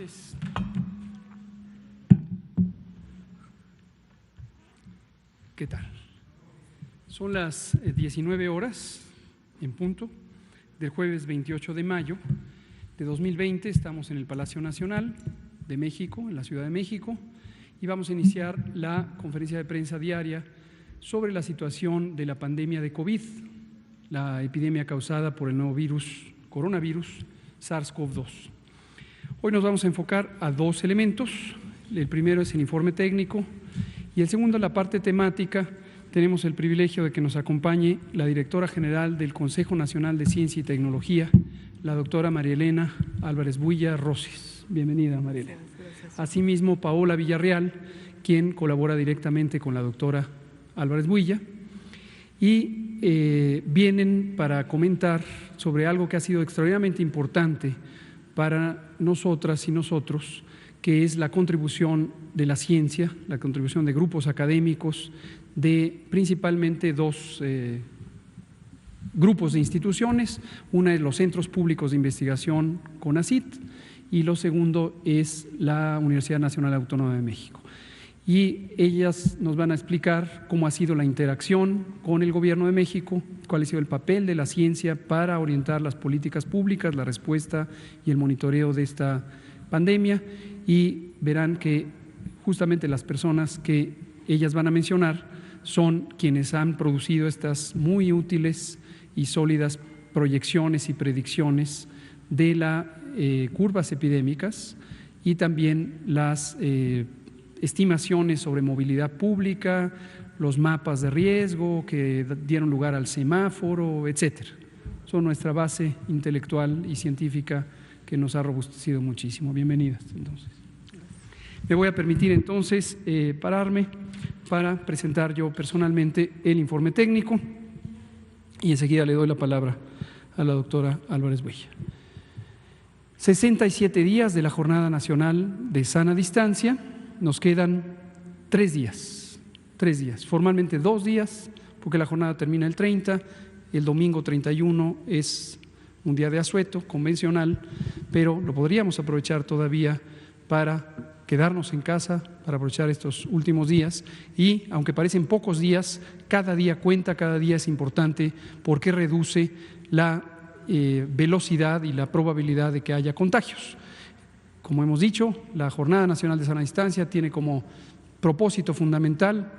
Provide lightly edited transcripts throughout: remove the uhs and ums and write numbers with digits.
noches. ¿Qué tal? Son las 19 horas en punto del jueves 28 de mayo de 2020. Estamos en el Palacio Nacional de México, en la Ciudad de México, y vamos a iniciar la conferencia de prensa diaria sobre la situación de la pandemia de COVID, la epidemia causada por el nuevo coronavirus SARS-CoV-2. Hoy nos vamos a enfocar a dos elementos. El primero es el informe técnico y el segundo, la parte temática. Tenemos el privilegio de que nos acompañe la directora general del Consejo Nacional de Ciencia y Tecnología, la doctora María Elena Álvarez Builla Rosas. Bienvenida, María Elena. Asimismo, Paola Villarreal, quien colabora directamente con la doctora Álvarez Builla, y vienen para comentar sobre algo que ha sido extraordinariamente importante para nosotras y nosotros, que es la contribución de la ciencia, la contribución de grupos académicos, de principalmente dos grupos de instituciones. Una es los Centros Públicos de Investigación CONACYT y lo segundo es la Universidad Nacional Autónoma de México. Y ellas nos van a explicar cómo ha sido la interacción con el Gobierno de México, cuál ha sido el papel de la ciencia para orientar las políticas públicas, la respuesta y el monitoreo de esta pandemia, y verán que justamente las personas que ellas van a mencionar son quienes han producido estas muy útiles y sólidas proyecciones y predicciones de las curvas epidémicas y también las estimaciones sobre movilidad pública, los mapas de riesgo que dieron lugar al semáforo, etcétera. Son nuestra base intelectual y científica que nos ha robustecido muchísimo. Bienvenidas, entonces. Me voy a permitir entonces pararme para presentar yo personalmente el informe técnico y enseguida le doy la palabra a la doctora Álvarez Builla. 67 días de la Jornada Nacional de Sana Distancia. Nos quedan 3 días, formalmente 2 días, porque la jornada termina el 30, el domingo 31 es un día de asueto convencional, pero lo podríamos aprovechar todavía para quedarnos en casa, para aprovechar estos últimos días y, aunque parecen pocos días, cada día cuenta, cada día es importante porque reduce la velocidad y la probabilidad de que haya contagios. Como hemos dicho, la Jornada Nacional de Sana Distancia tiene como propósito fundamental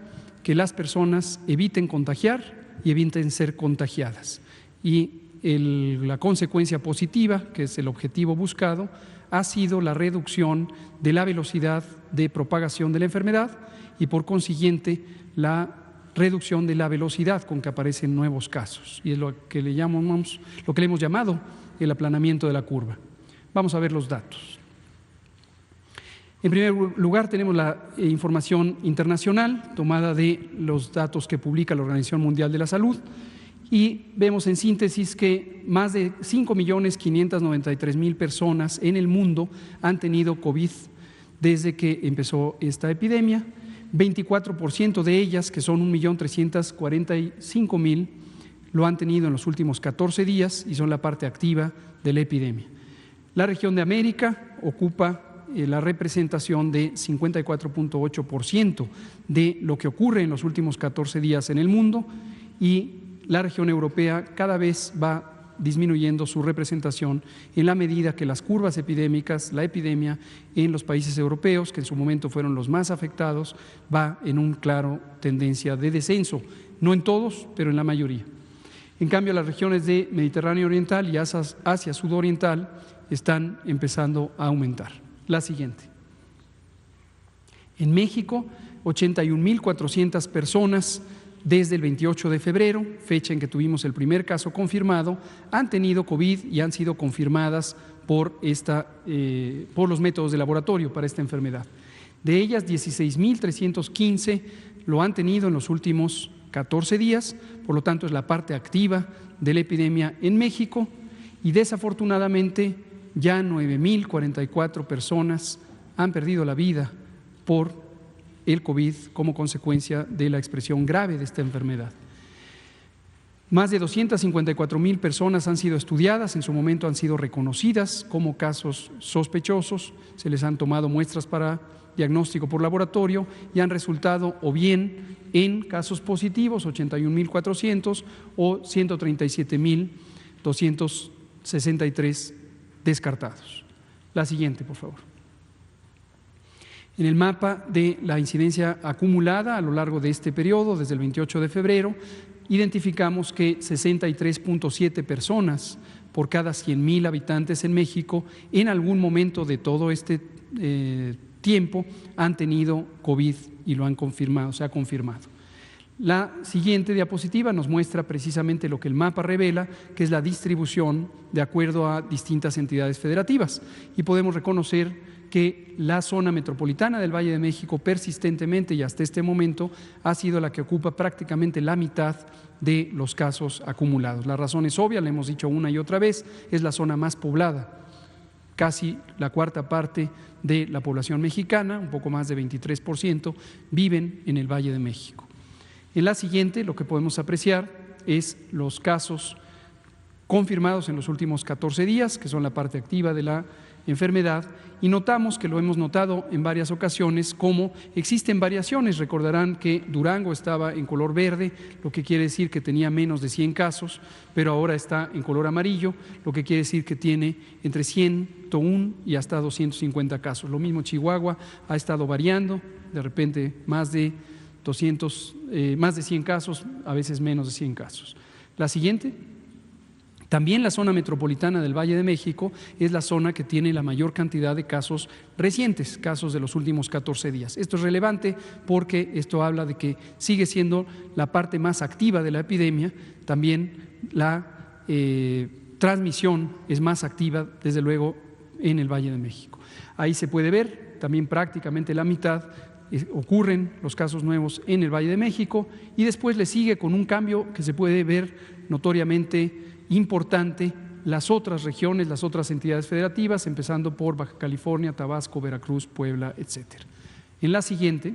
que las personas eviten contagiar y eviten ser contagiadas. Y la consecuencia positiva, que es el objetivo buscado, ha sido la reducción de la velocidad de propagación de la enfermedad y, por consiguiente, la reducción de la velocidad con que aparecen nuevos casos. Y es lo que le hemos llamado el aplanamiento de la curva. Vamos a ver los datos. En primer lugar, tenemos la información internacional tomada de los datos que publica la Organización Mundial de la Salud y vemos en síntesis que más de 5.593.000 personas en el mundo han tenido COVID desde que empezó esta epidemia. 24% de ellas, que son 1.345.000, lo han tenido en los últimos 14 días y son la parte activa de la epidemia. La región de América ocupa la representación de 54.8% de lo que ocurre en los últimos 14 días en el mundo y la región europea cada vez va disminuyendo su representación en la medida que las curvas epidémicas, la epidemia en los países europeos, que en su momento fueron los más afectados, va en un claro tendencia de descenso, no en todos, pero en la mayoría. En cambio, las regiones de Mediterráneo Oriental y Asia Sudoriental están empezando a aumentar. La siguiente. En México, 81.400 personas desde el 28 de febrero, fecha en que tuvimos el primer caso confirmado, han tenido COVID y han sido confirmadas por los métodos de laboratorio para esta enfermedad. De ellas, 16.315 lo han tenido en los últimos 14 días, por lo tanto es la parte activa de la epidemia en México y desafortunadamente ya 9.044 personas han perdido la vida por el COVID como consecuencia de la expresión grave de esta enfermedad. Más de 254,000 personas han sido estudiadas, en su momento han sido reconocidas como casos sospechosos, se les han tomado muestras para diagnóstico por laboratorio y han resultado o bien en casos positivos, 81,400 o 137,263 descartados. La siguiente, por favor. En el mapa de la incidencia acumulada a lo largo de este periodo, desde el 28 de febrero, identificamos que 63,7 personas por cada 100,000 habitantes en México en algún momento de todo este tiempo han tenido COVID y lo han confirmado, se ha confirmado. La siguiente diapositiva nos muestra precisamente lo que el mapa revela, que es la distribución de acuerdo a distintas entidades federativas. Y podemos reconocer que la zona metropolitana del Valle de México persistentemente y hasta este momento ha sido la que ocupa prácticamente la mitad de los casos acumulados. La razón es obvia, la hemos dicho una y otra vez, es la zona más poblada. Casi la cuarta parte de la población mexicana, un poco más de 23%, viven en el Valle de México. En la siguiente, lo que podemos apreciar es los casos confirmados en los últimos 14 días, que son la parte activa de la enfermedad, y notamos que lo hemos notado en varias ocasiones como existen variaciones. Recordarán que Durango estaba en color verde, lo que quiere decir que tenía menos de 100 casos, pero ahora está en color amarillo, lo que quiere decir que tiene entre 101 y hasta 250 casos. Lo mismo Chihuahua ha estado variando, de repente más de 100 casos, a veces menos de 100 casos. La siguiente. También la zona metropolitana del Valle de México es la zona que tiene la mayor cantidad de casos recientes, casos de los últimos 14 días. Esto es relevante porque esto habla de que sigue siendo la parte más activa de la epidemia. También la transmisión es más activa, desde luego, en el Valle de México. Ahí se puede ver también prácticamente la mitad. Ocurren los casos nuevos en el Valle de México y después le sigue con un cambio que se puede ver notoriamente importante las otras regiones, las otras entidades federativas, empezando por Baja California, Tabasco, Veracruz, Puebla, etcétera. En la siguiente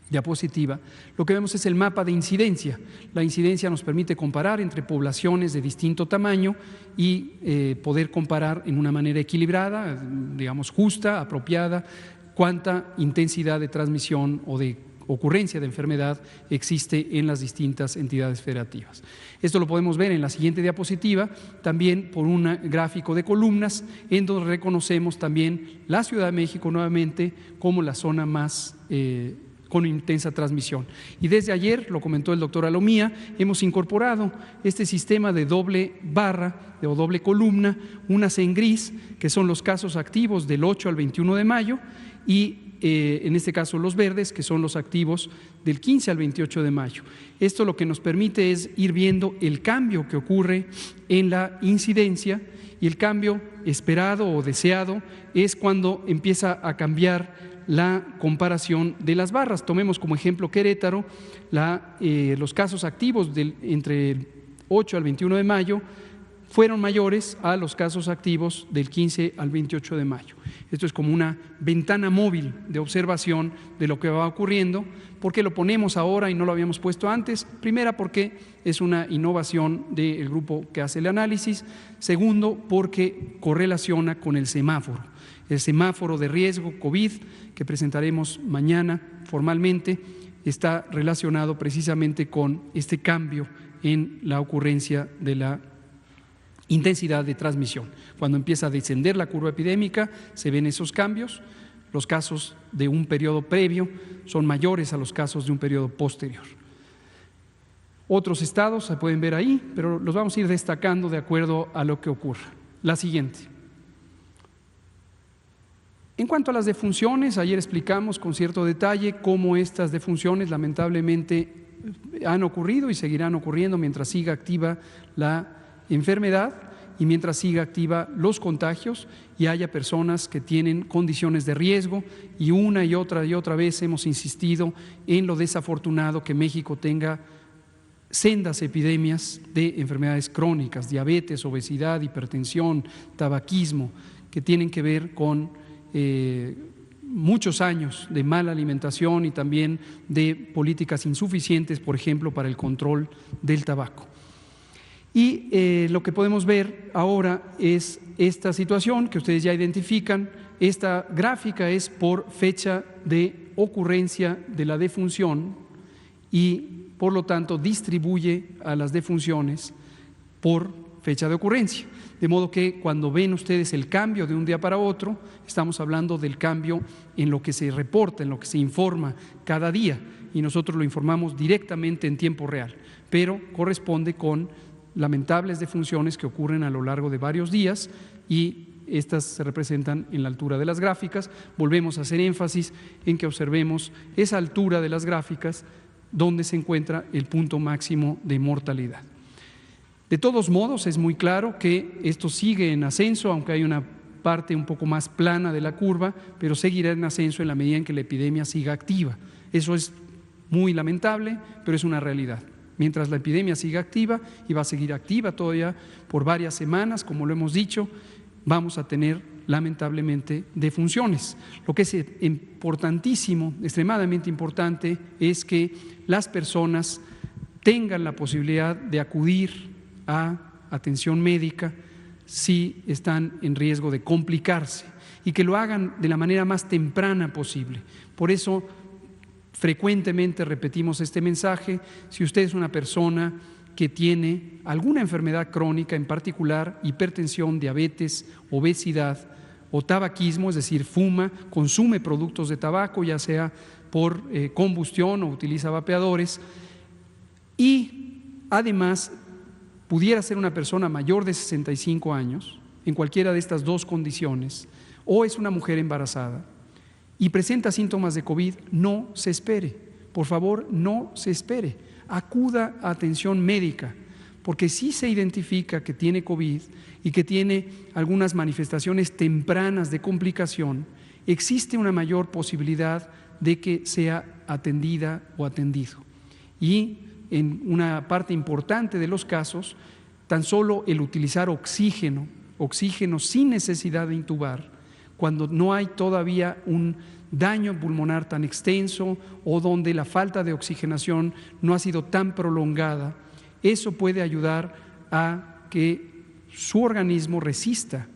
diapositiva, lo que vemos es el mapa de incidencia. La incidencia nos permite comparar entre poblaciones de distinto tamaño y poder comparar en una manera equilibrada, digamos justa, apropiada, cuánta intensidad de transmisión o de ocurrencia de enfermedad existe en las distintas entidades federativas. Esto lo podemos ver en la siguiente diapositiva, también por un gráfico de columnas, en donde reconocemos también la Ciudad de México nuevamente como la zona más con intensa transmisión. Y desde ayer, lo comentó el doctor Alomía, hemos incorporado este sistema de doble barra o doble columna, unas en gris, que son los casos activos del 8 al 21 de mayo, y en este caso los verdes, que son los activos del 15 al 28 de mayo. Esto lo que nos permite es ir viendo el cambio que ocurre en la incidencia, y el cambio esperado o deseado es cuando empieza a cambiar la comparación de las barras. Tomemos como ejemplo Querétaro, los casos activos entre el 8 al 21 de mayo fueron mayores a los casos activos del 15 al 28 de mayo. Esto es como una ventana móvil de observación de lo que va ocurriendo. ¿Por qué lo ponemos ahora y no lo habíamos puesto antes? Primera, porque es una innovación del grupo que hace el análisis. Segundo, porque correlaciona con el semáforo de riesgo COVID que presentaremos mañana formalmente. Está relacionado precisamente con este cambio en la ocurrencia de la intensidad de transmisión. Cuando empieza a descender la curva epidémica, se ven esos cambios. Los casos de un periodo previo son mayores a los casos de un periodo posterior. Otros estados se pueden ver ahí, pero los vamos a ir destacando de acuerdo a lo que ocurra. La siguiente. En cuanto a las defunciones, ayer explicamos con cierto detalle cómo estas defunciones lamentablemente han ocurrido y seguirán ocurriendo mientras siga activa la enfermedad y mientras siga activa los contagios y haya personas que tienen condiciones de riesgo, y una y otra vez hemos insistido en lo desafortunado que México tenga sendas epidemias de enfermedades crónicas, diabetes, obesidad, hipertensión, tabaquismo, que tienen que ver con muchos años de mala alimentación y también de políticas insuficientes, por ejemplo, para el control del tabaco. Y lo que podemos ver ahora es esta situación que ustedes ya identifican. Esta gráfica es por fecha de ocurrencia de la defunción y, por lo tanto, distribuye a las defunciones por fecha de ocurrencia. De modo que cuando ven ustedes el cambio de un día para otro, estamos hablando del cambio en lo que se reporta, en lo que se informa cada día, y nosotros lo informamos directamente en tiempo real, pero corresponde con lamentables defunciones que ocurren a lo largo de varios días y estas se representan en la altura de las gráficas. Volvemos a hacer énfasis en que observemos esa altura de las gráficas donde se encuentra el punto máximo de mortalidad. De todos modos, es muy claro que esto sigue en ascenso, aunque hay una parte un poco más plana de la curva, pero seguirá en ascenso en la medida en que la epidemia siga activa. Eso es muy lamentable, pero es una realidad. Mientras la epidemia siga activa, y va a seguir activa todavía por varias semanas, como lo hemos dicho, vamos a tener lamentablemente defunciones. Lo que es importantísimo, extremadamente importante, es que las personas tengan la posibilidad de acudir a atención médica si están en riesgo de complicarse y que lo hagan de la manera más temprana posible. Por eso frecuentemente repetimos este mensaje. Si usted es una persona que tiene alguna enfermedad crónica, en particular hipertensión, diabetes, obesidad o tabaquismo, es decir, fuma, consume productos de tabaco, ya sea por combustión o utiliza vapeadores, y además pudiera ser una persona mayor de 65 años, en cualquiera de estas dos condiciones, o es una mujer embarazada y presenta síntomas de COVID, no se espere, por favor, no se espere, acuda a atención médica, porque si se identifica que tiene COVID y que tiene algunas manifestaciones tempranas de complicación, existe una mayor posibilidad de que sea atendida o atendido. Y en una parte importante de los casos, tan solo el utilizar oxígeno sin necesidad de intubar, cuando no hay todavía un daño pulmonar tan extenso o donde la falta de oxigenación no ha sido tan prolongada, eso puede ayudar a que su organismo resista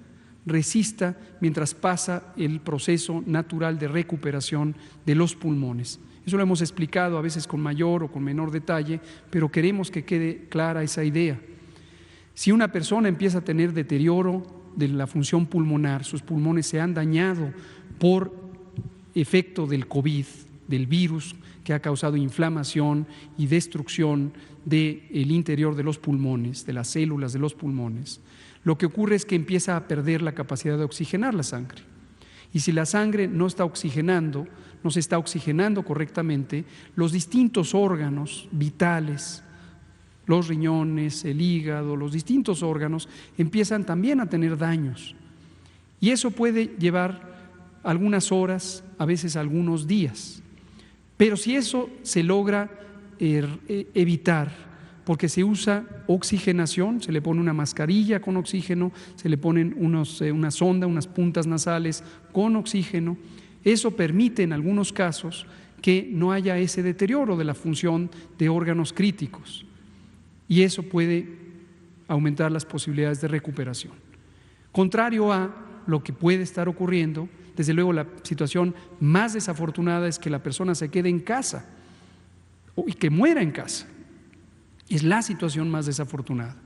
mientras pasa el proceso natural de recuperación de los pulmones. Eso lo hemos explicado a veces con mayor o con menor detalle, pero queremos que quede clara esa idea. Si una persona empieza a tener deterioro de la función pulmonar, sus pulmones se han dañado por efecto del COVID, del virus que ha causado inflamación y destrucción del interior de los pulmones, de las células de los pulmones, lo que ocurre es que empieza a perder la capacidad de oxigenar la sangre. Y si la sangre no se está oxigenando correctamente, los distintos órganos vitales, los riñones, el hígado, los distintos órganos empiezan también a tener daños. Y eso puede llevar algunas horas, a veces algunos días. Pero si eso se logra evitar, porque se usa oxigenación, se le pone una mascarilla con oxígeno, se le ponen una sonda, unas puntas nasales con oxígeno, eso permite en algunos casos que no haya ese deterioro de la función de órganos críticos y eso puede aumentar las posibilidades de recuperación. Contrario a lo que puede estar ocurriendo, desde luego la situación más desafortunada es que la persona se quede en casa y que muera en casa. Es la situación más desafortunada.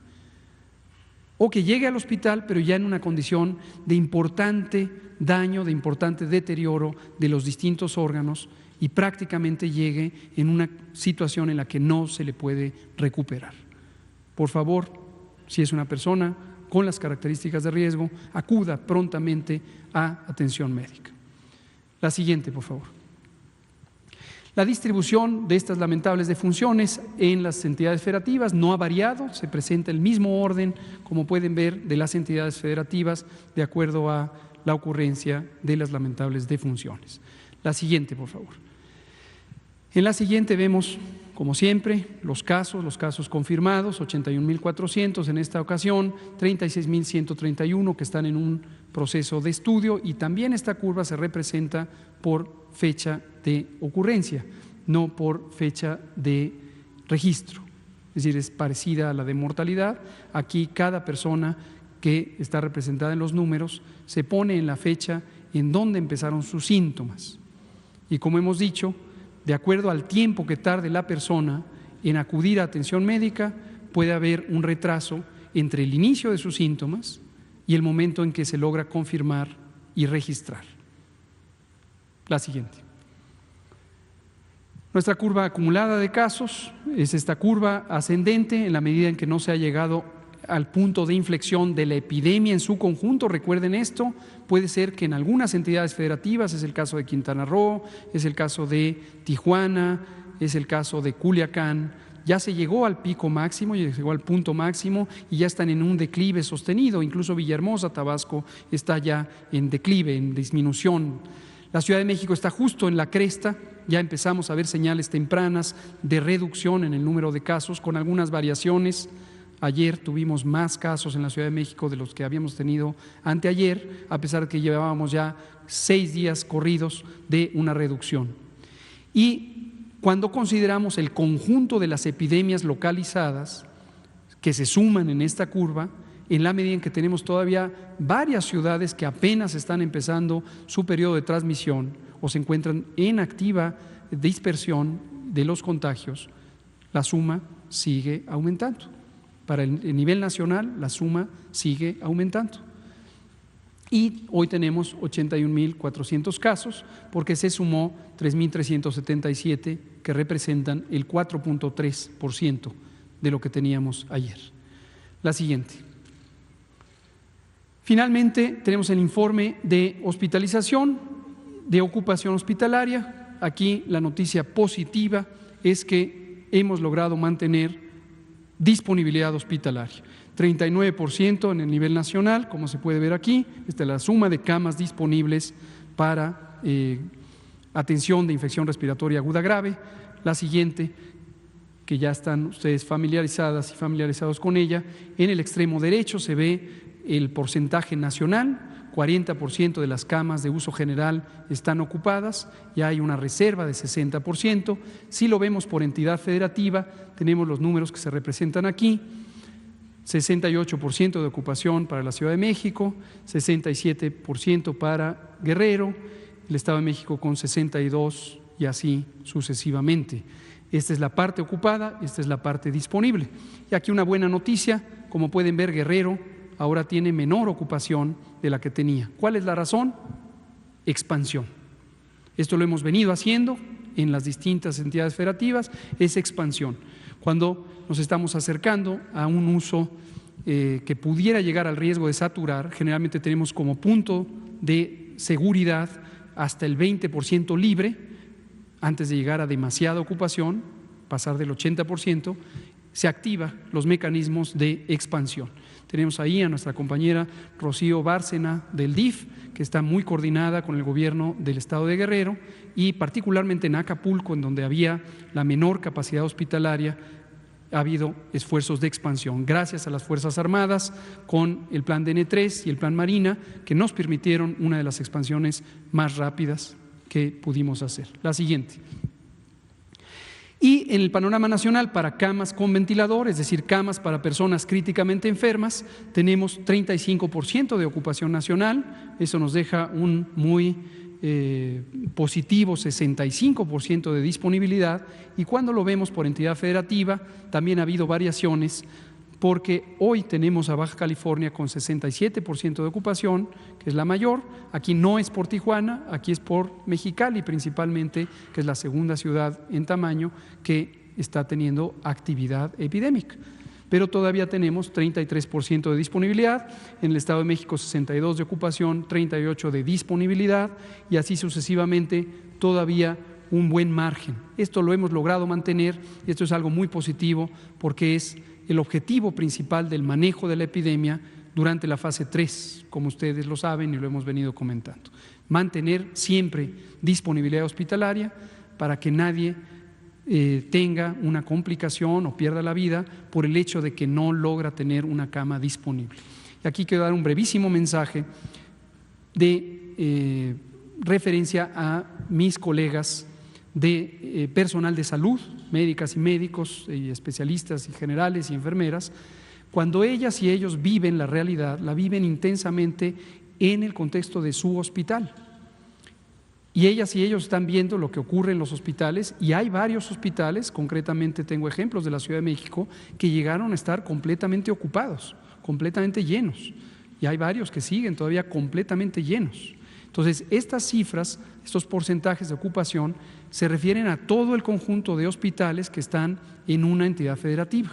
O que llegue al hospital, pero ya en una condición de importante daño, de importante deterioro de los distintos órganos y prácticamente llegue en una situación en la que no se le puede recuperar. Por favor, si es una persona con las características de riesgo, acuda prontamente a atención médica. La siguiente, por favor. La distribución de estas lamentables defunciones en las entidades federativas no ha variado, se presenta el mismo orden, como pueden ver, de las entidades federativas de acuerdo a la ocurrencia de las lamentables defunciones. La siguiente, por favor. En la siguiente vemos como siempre, los casos confirmados, 81.400 en esta ocasión, 36.131 que están en un proceso de estudio, y también esta curva se representa por fecha de ocurrencia, no por fecha de registro. Es decir, es parecida a la de mortalidad. Aquí cada persona que está representada en los números se pone en la fecha en donde empezaron sus síntomas. Y como hemos dicho, de acuerdo al tiempo que tarde la persona en acudir a atención médica, puede haber un retraso entre el inicio de sus síntomas y el momento en que se logra confirmar y registrar. La siguiente. Nuestra curva acumulada de casos es esta curva ascendente en la medida en que no se ha llegado al punto de inflexión de la epidemia en su conjunto. Recuerden esto, puede ser que en algunas entidades federativas, es el caso de Quintana Roo, es el caso de Tijuana, es el caso de Culiacán, ya se llegó al pico máximo, ya se llegó al punto máximo y ya están en un declive sostenido. Incluso Villahermosa, Tabasco, está ya en declive, en disminución. La Ciudad de México está justo en la cresta, ya empezamos a ver señales tempranas de reducción en el número de casos, con algunas variaciones. Ayer tuvimos más casos en la Ciudad de México de los que habíamos tenido anteayer, a pesar de que llevábamos ya 6 días corridos de una reducción. Y cuando consideramos el conjunto de las epidemias localizadas que se suman en esta curva, en la medida en que tenemos todavía varias ciudades que apenas están empezando su periodo de transmisión o se encuentran en activa dispersión de los contagios, la suma sigue aumentando. Para el nivel nacional, la suma sigue aumentando. Y hoy tenemos 81.400 casos, porque se sumó 3.377 que representan el 4.3% de lo que teníamos ayer. La siguiente. Finalmente, tenemos el informe de hospitalización, de ocupación hospitalaria. Aquí la noticia positiva es que hemos logrado mantener disponibilidad hospitalaria, 39% en el nivel nacional, como se puede ver aquí. Esta es la suma de camas disponibles para atención de infección respiratoria aguda grave. La siguiente, que ya están ustedes familiarizadas y familiarizados con ella, en el extremo derecho se ve el porcentaje nacional. 40% de las camas de uso general están ocupadas, ya hay una reserva de 60%. Si lo vemos por entidad federativa, tenemos los números que se representan aquí: 68% de ocupación para la Ciudad de México, 67% para Guerrero, el Estado de México con 62% y así sucesivamente. Esta es la parte ocupada, esta es la parte disponible. Y aquí una buena noticia: como pueden ver, Guerrero ahora tiene menor ocupación de la que tenía. ¿Cuál es la razón? Expansión. Esto lo hemos venido haciendo en las distintas entidades federativas, es expansión. Cuando nos estamos acercando a un uso que pudiera llegar al riesgo de saturar, generalmente tenemos como punto de seguridad hasta el 20% libre, antes de llegar a demasiada ocupación, pasar del 80%, se activan los mecanismos de expansión. Tenemos ahí a nuestra compañera Rocío Bárcena del DIF, que está muy coordinada con el gobierno del estado de Guerrero, y particularmente en Acapulco, en donde había la menor capacidad hospitalaria, ha habido esfuerzos de expansión, gracias a las Fuerzas Armadas, con el plan DN3 y el plan Marina, que nos permitieron una de las expansiones más rápidas que pudimos hacer. La siguiente. Y en el panorama nacional, para camas con ventilador, es decir, camas para personas críticamente enfermas, tenemos 35% de ocupación nacional. Eso nos deja un muy positivo 65% de disponibilidad. Y cuando lo vemos por entidad federativa, también ha habido variaciones, porque hoy tenemos a Baja California con 67% de ocupación, que es la mayor. Aquí no es por Tijuana, aquí es por Mexicali principalmente, que es la segunda ciudad en tamaño que está teniendo actividad epidémica. Pero todavía tenemos 33% de disponibilidad, en el Estado de México 62% de ocupación, 38% de disponibilidad y así sucesivamente, todavía un buen margen. Esto lo hemos logrado mantener y esto es algo muy positivo, porque es el objetivo principal del manejo de la epidemia durante la fase 3, como ustedes lo saben y lo hemos venido comentando. Mantener siempre disponibilidad hospitalaria para que nadie tenga una complicación o pierda la vida por el hecho de que no logra tener una cama disponible. Y aquí quiero dar un brevísimo mensaje de referencia a mis colegas de personal de salud, médicas y médicos, y especialistas y generales y enfermeras. Cuando ellas y ellos viven la realidad, la viven intensamente en el contexto de su hospital. Y ellas y ellos están viendo lo que ocurre en los hospitales, y hay varios hospitales, concretamente tengo ejemplos de la Ciudad de México, que llegaron a estar completamente ocupados, completamente llenos. Y hay varios que siguen todavía completamente llenos. Entonces, estas cifras, estos porcentajes de ocupación, se refieren a todo el conjunto de hospitales que están en una entidad federativa.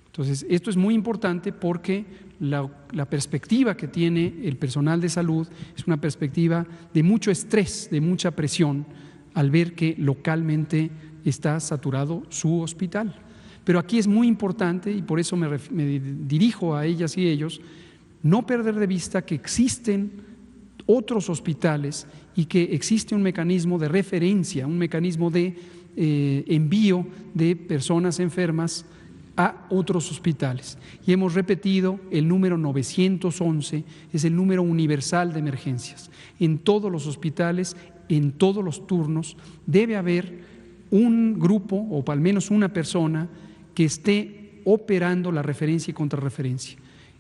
Entonces, esto es muy importante porque la perspectiva que tiene el personal de salud es una perspectiva de mucho estrés, de mucha presión, al ver que localmente está saturado su hospital. Pero aquí es muy importante, y por eso me dirijo a ellas y ellos, no perder de vista que existen otros hospitales y que existe un mecanismo de referencia, un mecanismo de envío de personas enfermas a otros hospitales. Y hemos repetido el número 911, es el número universal de emergencias. En todos los hospitales, en todos los turnos, debe haber un grupo o al menos una persona que esté operando la referencia y contrarreferencia.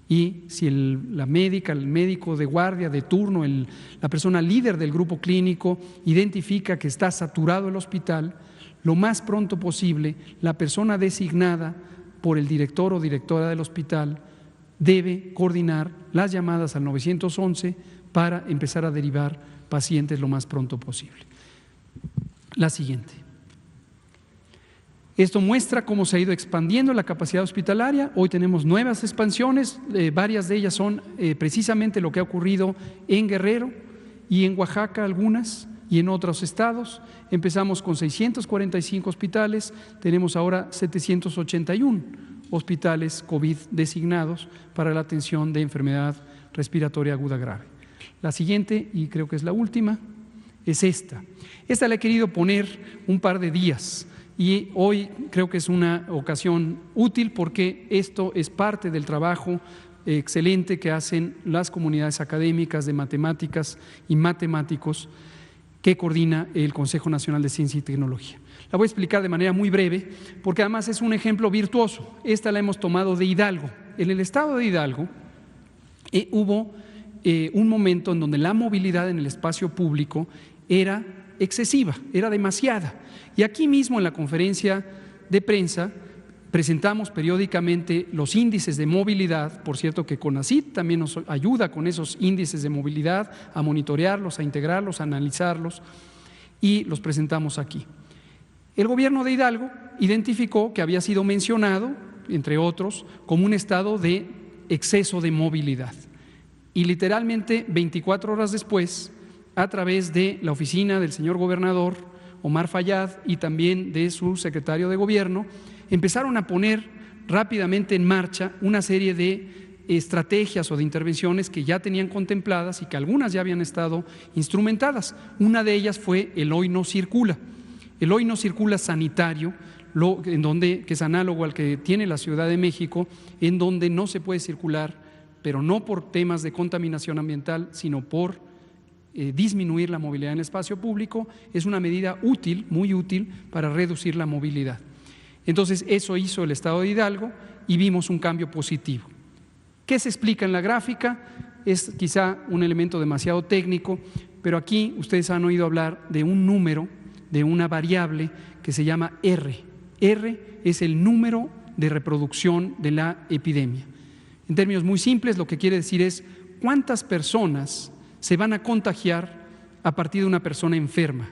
Y si la médica, el médico de guardia, de turno, la persona líder del grupo clínico identifica que está saturado el hospital, lo más pronto posible, la persona designada por el director o directora del hospital debe coordinar las llamadas al 911 para empezar a derivar pacientes lo más pronto posible. La siguiente. Esto muestra cómo se ha ido expandiendo la capacidad hospitalaria. Hoy tenemos nuevas expansiones, varias de ellas son precisamente lo que ha ocurrido en Guerrero y en Oaxaca algunas y en otros estados. Empezamos con 645 hospitales, tenemos ahora 781 hospitales COVID designados para la atención de enfermedad respiratoria aguda grave. La siguiente, y creo que es la última, es esta. Esta la he querido poner un par de días y hoy creo que es una ocasión útil porque esto es parte del trabajo excelente que hacen las comunidades académicas de matemáticas y matemáticos que coordina el Consejo Nacional de Ciencia y Tecnología. La voy a explicar de manera muy breve porque además es un ejemplo virtuoso. Esta la hemos tomado de Hidalgo. En el estado de Hidalgo hubo un momento en donde la movilidad en el espacio público era excesiva, era demasiada. Y aquí mismo en la conferencia de prensa presentamos periódicamente los índices de movilidad, por cierto que CONACYT también nos ayuda con esos índices de movilidad, a monitorearlos, a integrarlos, a analizarlos, y los presentamos aquí. El gobierno de Hidalgo identificó que había sido mencionado, entre otros, como un estado de exceso de movilidad. Y literalmente 24 horas después, a través de la oficina del señor gobernador Omar Fayad y también de su secretario de gobierno, empezaron a poner rápidamente en marcha una serie de estrategias o de intervenciones que ya tenían contempladas y que algunas ya habían estado instrumentadas. Una de ellas fue el Hoy No Circula. El Hoy No Circula sanitario, que es análogo al que tiene la Ciudad de México, en donde no se puede circular, pero no por temas de contaminación ambiental, sino por disminuir la movilidad en el espacio público. Es una medida útil, muy útil, para reducir la movilidad. Entonces, eso hizo el estado de Hidalgo y vimos un cambio positivo. ¿Qué se explica en la gráfica? Es quizá un elemento demasiado técnico, pero aquí ustedes han oído hablar de un número, de una variable que se llama R. R es el número de reproducción de la epidemia. En términos muy simples, lo que quiere decir es cuántas personas se van a contagiar a partir de una persona enferma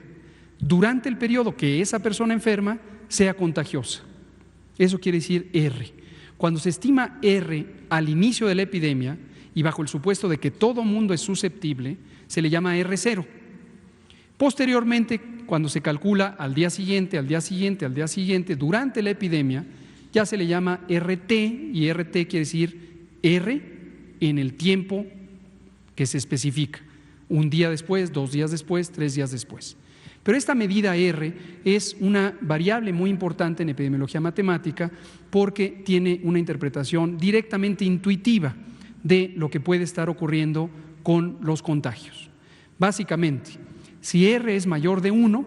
durante el periodo que esa persona enferma sea contagiosa. Eso quiere decir R. Cuando se estima R al inicio de la epidemia y bajo el supuesto de que todo mundo es susceptible, se le llama R0. Posteriormente, cuando se calcula al día siguiente, al día siguiente, al día siguiente, durante la epidemia, ya se le llama RT, y RT quiere decir R en el tiempo que se especifica, un día después, 2 días después, 3 días después. Pero esta medida R es una variable muy importante en epidemiología matemática porque tiene una interpretación directamente intuitiva de lo que puede estar ocurriendo con los contagios. Básicamente, si R es mayor de 1,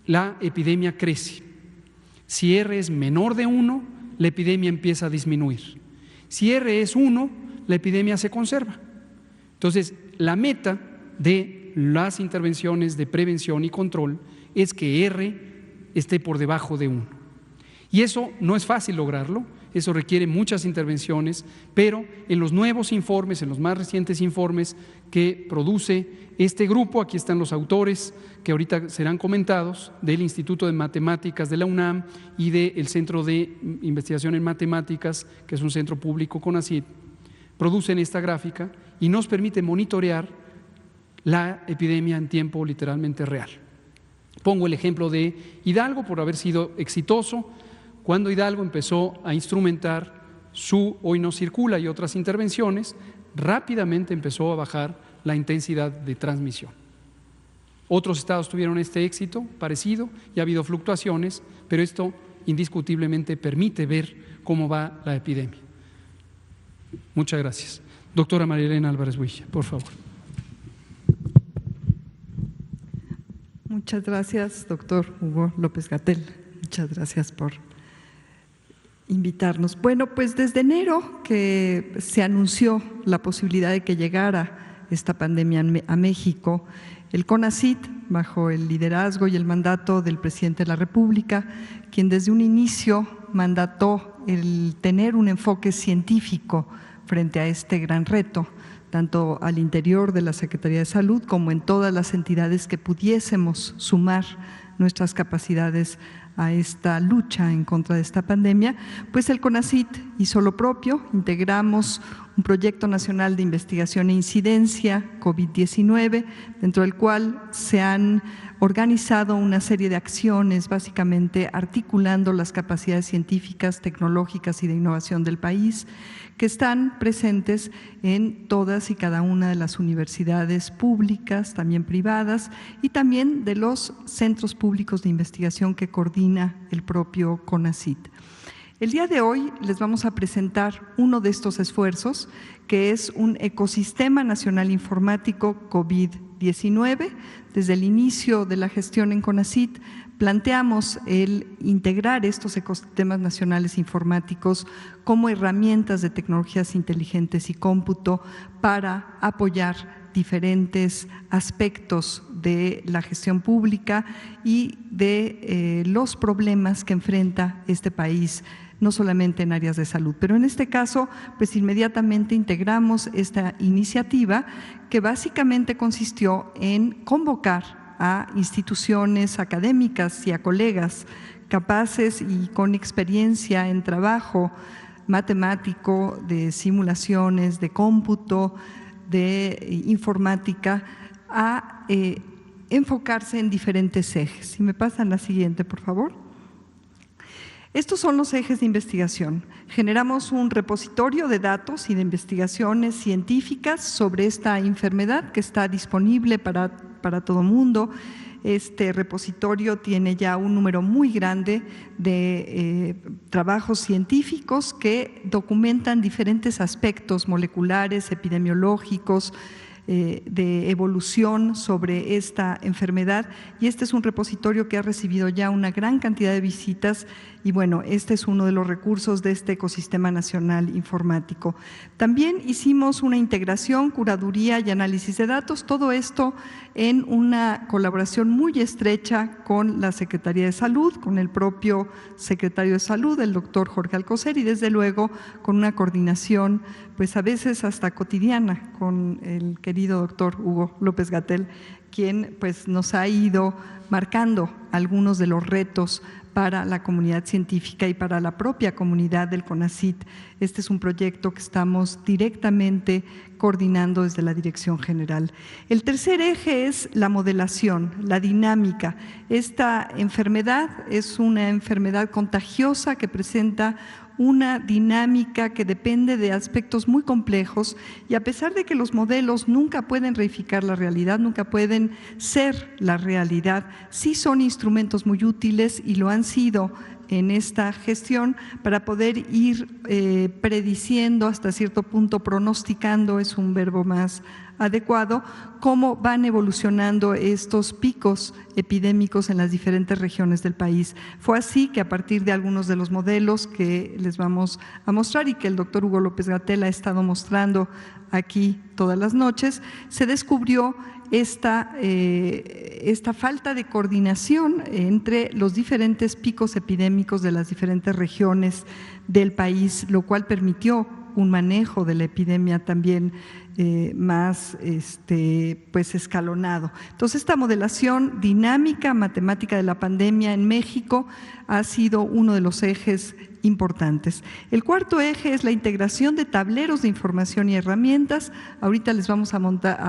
la epidemia crece. Si R es menor de 1, la epidemia empieza a disminuir. Si R es 1, la epidemia se conserva. Entonces, la meta de las intervenciones de prevención y control es que R esté por debajo de 1. Y eso no es fácil lograrlo, eso requiere muchas intervenciones, pero en los nuevos informes, en los más recientes informes que produce este grupo, aquí están los autores que ahorita serán comentados, del Instituto de Matemáticas de la UNAM y del Centro de Investigación en Matemáticas, que es un centro público CONACYT, producen esta gráfica y nos permite monitorear la epidemia en tiempo literalmente real. Pongo el ejemplo de Hidalgo por haber sido exitoso. Cuando Hidalgo empezó a instrumentar su Hoy No Circula y otras intervenciones, rápidamente empezó a bajar la intensidad de transmisión. Otros estados tuvieron este éxito parecido y ha habido fluctuaciones, pero esto indiscutiblemente permite ver cómo va la epidemia. Muchas gracias. Doctora María Elena Álvarez Builla, por favor. Muchas gracias, doctor Hugo López-Gatell. Muchas gracias por invitarnos. Bueno, pues desde enero que se anunció la posibilidad de que llegara esta pandemia a México, el CONACYT, bajo el liderazgo y el mandato del presidente de la República, quien desde un inicio mandató el tener un enfoque científico frente a este gran reto, tanto al interior de la Secretaría de Salud como en todas las entidades que pudiésemos sumar nuestras capacidades a esta lucha en contra de esta pandemia, pues el CONACYT hizo lo propio. Integramos un proyecto nacional de investigación e incidencia COVID-19, dentro del cual se han organizado una serie de acciones, básicamente articulando las capacidades científicas, tecnológicas y de innovación del país, que están presentes en todas y cada una de las universidades públicas, también privadas, y también de los centros públicos de investigación que coordina el propio CONACYT. El día de hoy les vamos a presentar uno de estos esfuerzos, que es un ecosistema nacional informático COVID-19. Desde el inicio de la gestión en CONACYT planteamos el integrar estos ecosistemas nacionales informáticos como herramientas de tecnologías inteligentes y cómputo para apoyar diferentes aspectos de la gestión pública y de los problemas que enfrenta este país, no solamente en áreas de salud. Pero en este caso, pues inmediatamente integramos esta iniciativa que básicamente consistió en convocar a instituciones académicas y a colegas capaces y con experiencia en trabajo matemático, de simulaciones, de cómputo, de informática, a enfocarse en diferentes ejes. Si me pasan la siguiente, por favor. Estos son los ejes de investigación. Generamos un repositorio de datos y de investigaciones científicas sobre esta enfermedad que está disponible para todo mundo. Este repositorio tiene ya un número muy grande de trabajos científicos que documentan diferentes aspectos moleculares, epidemiológicos, de evolución sobre esta enfermedad, y este es un repositorio que ha recibido ya una gran cantidad de visitas y bueno, este es uno de los recursos de este ecosistema nacional informático. También hicimos una integración, curaduría y análisis de datos, todo esto en una colaboración muy estrecha con la Secretaría de Salud, con el propio secretario de Salud, el doctor Jorge Alcocer, y desde luego con una coordinación, pues a veces hasta cotidiana, con el querido doctor Hugo López-Gatell, quien pues nos ha ido marcando algunos de los retos para la comunidad científica y para la propia comunidad del CONACYT. Este es un proyecto que estamos directamente coordinando desde la Dirección General. El tercer eje es la modelación, la dinámica. Esta enfermedad es una enfermedad contagiosa que presenta una dinámica que depende de aspectos muy complejos y a pesar de que los modelos nunca pueden reificar la realidad, nunca pueden ser la realidad, sí son instrumentos muy útiles y lo han sido en esta gestión para poder ir prediciendo, hasta cierto punto pronosticando, es un verbo más adecuado, cómo van evolucionando estos picos epidémicos en las diferentes regiones del país. Fue así que a partir de algunos de los modelos que les vamos a mostrar y que el doctor Hugo López-Gatell ha estado mostrando aquí todas las noches, se descubrió esta falta de coordinación entre los diferentes picos epidémicos de las diferentes regiones del país, lo cual permitió un manejo de la epidemia también más pues escalonado. Entonces, esta modelación dinámica matemática de la pandemia en México ha sido uno de los ejes importantes. El cuarto eje es la integración de tableros de información y herramientas. Ahorita les vamos a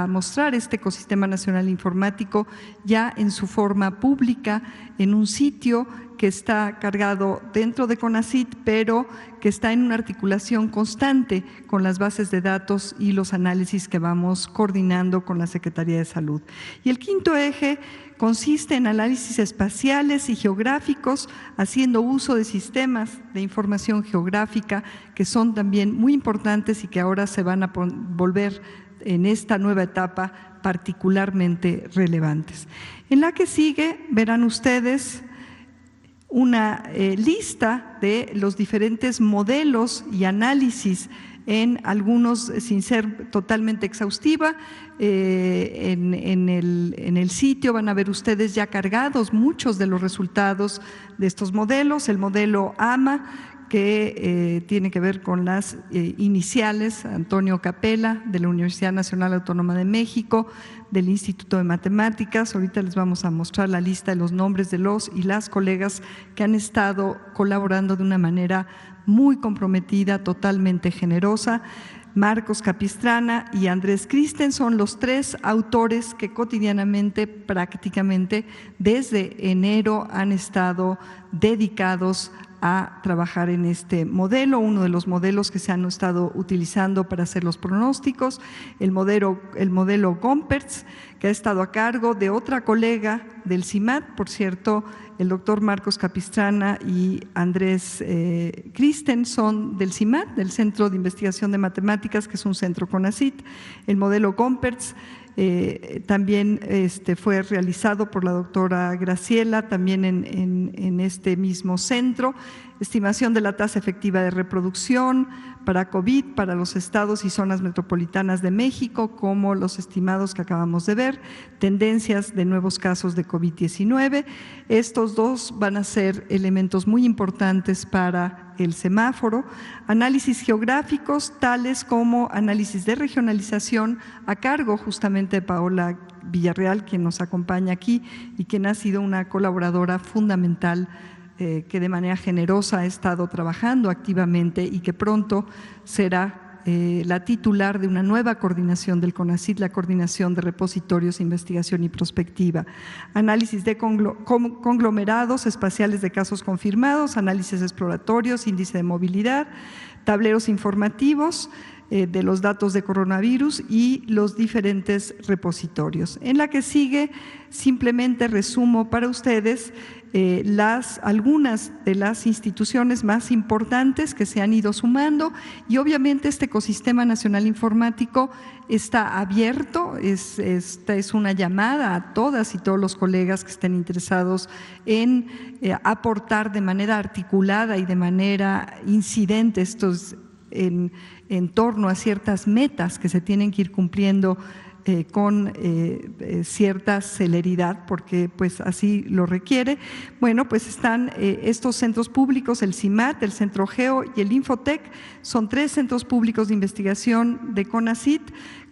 mostrar este ecosistema nacional informático ya en su forma pública, en un sitio que está cargado dentro de CONACYT, pero que está en una articulación constante con las bases de datos y los análisis que vamos coordinando con la Secretaría de Salud. Y el quinto eje consiste en análisis espaciales y geográficos, haciendo uso de sistemas de información geográfica que son también muy importantes y que ahora se van a volver en esta nueva etapa particularmente relevantes. En la que sigue verán ustedes una lista de los diferentes modelos y análisis, en algunos sin ser totalmente exhaustiva. En el sitio van a ver ustedes ya cargados muchos de los resultados de estos modelos. El modelo AMA, que tiene que ver con las iniciales, Antonio Capella, de la Universidad Nacional Autónoma de México, del Instituto de Matemáticas. Ahorita les vamos a mostrar la lista de los nombres de los y las colegas que han estado colaborando de una manera muy comprometida, totalmente generosa. Marcos Capistrana y Andrés Kristen son los tres autores que cotidianamente, prácticamente desde enero, han estado dedicados a trabajar en este modelo, uno de los modelos que se han estado utilizando para hacer los pronósticos, el modelo Gompertz, que ha estado a cargo de otra colega del CIMAT, por cierto, el doctor Marcos Capistrana y Andrés Kristen son del CIMAT, del Centro de Investigación de Matemáticas, que es un centro CONACYT. El modelo Gompertz también fue realizado por la doctora Graciela, también en este mismo centro. Estimación de la tasa efectiva de reproducción para COVID para los estados y zonas metropolitanas de México, como los estimados que acabamos de ver, tendencias de nuevos casos de COVID-19. Estos dos van a ser elementos muy importantes para el semáforo. Análisis geográficos, tales como análisis de regionalización, a cargo justamente de Paola Villarreal, quien nos acompaña aquí y quien ha sido una colaboradora fundamental, que de manera generosa ha estado trabajando activamente y que pronto será la titular de una nueva coordinación del CONACYT, la coordinación de repositorios, investigación y prospectiva. Análisis de conglomerados espaciales de casos confirmados, análisis exploratorios, índice de movilidad, tableros informativos de los datos de coronavirus y los diferentes repositorios. En la que sigue, simplemente resumo para ustedes algunas de las instituciones más importantes que se han ido sumando y obviamente este ecosistema nacional informático está abierto. Esta es una llamada a todas y todos los colegas que estén interesados en aportar de manera articulada y de manera incidente en torno a ciertas metas que se tienen que ir cumpliendo con cierta celeridad, porque pues así lo requiere. Bueno, pues están estos centros públicos, el CIMAT, el Centro Geo y el Infotec, son tres centros públicos de investigación de CONACYT.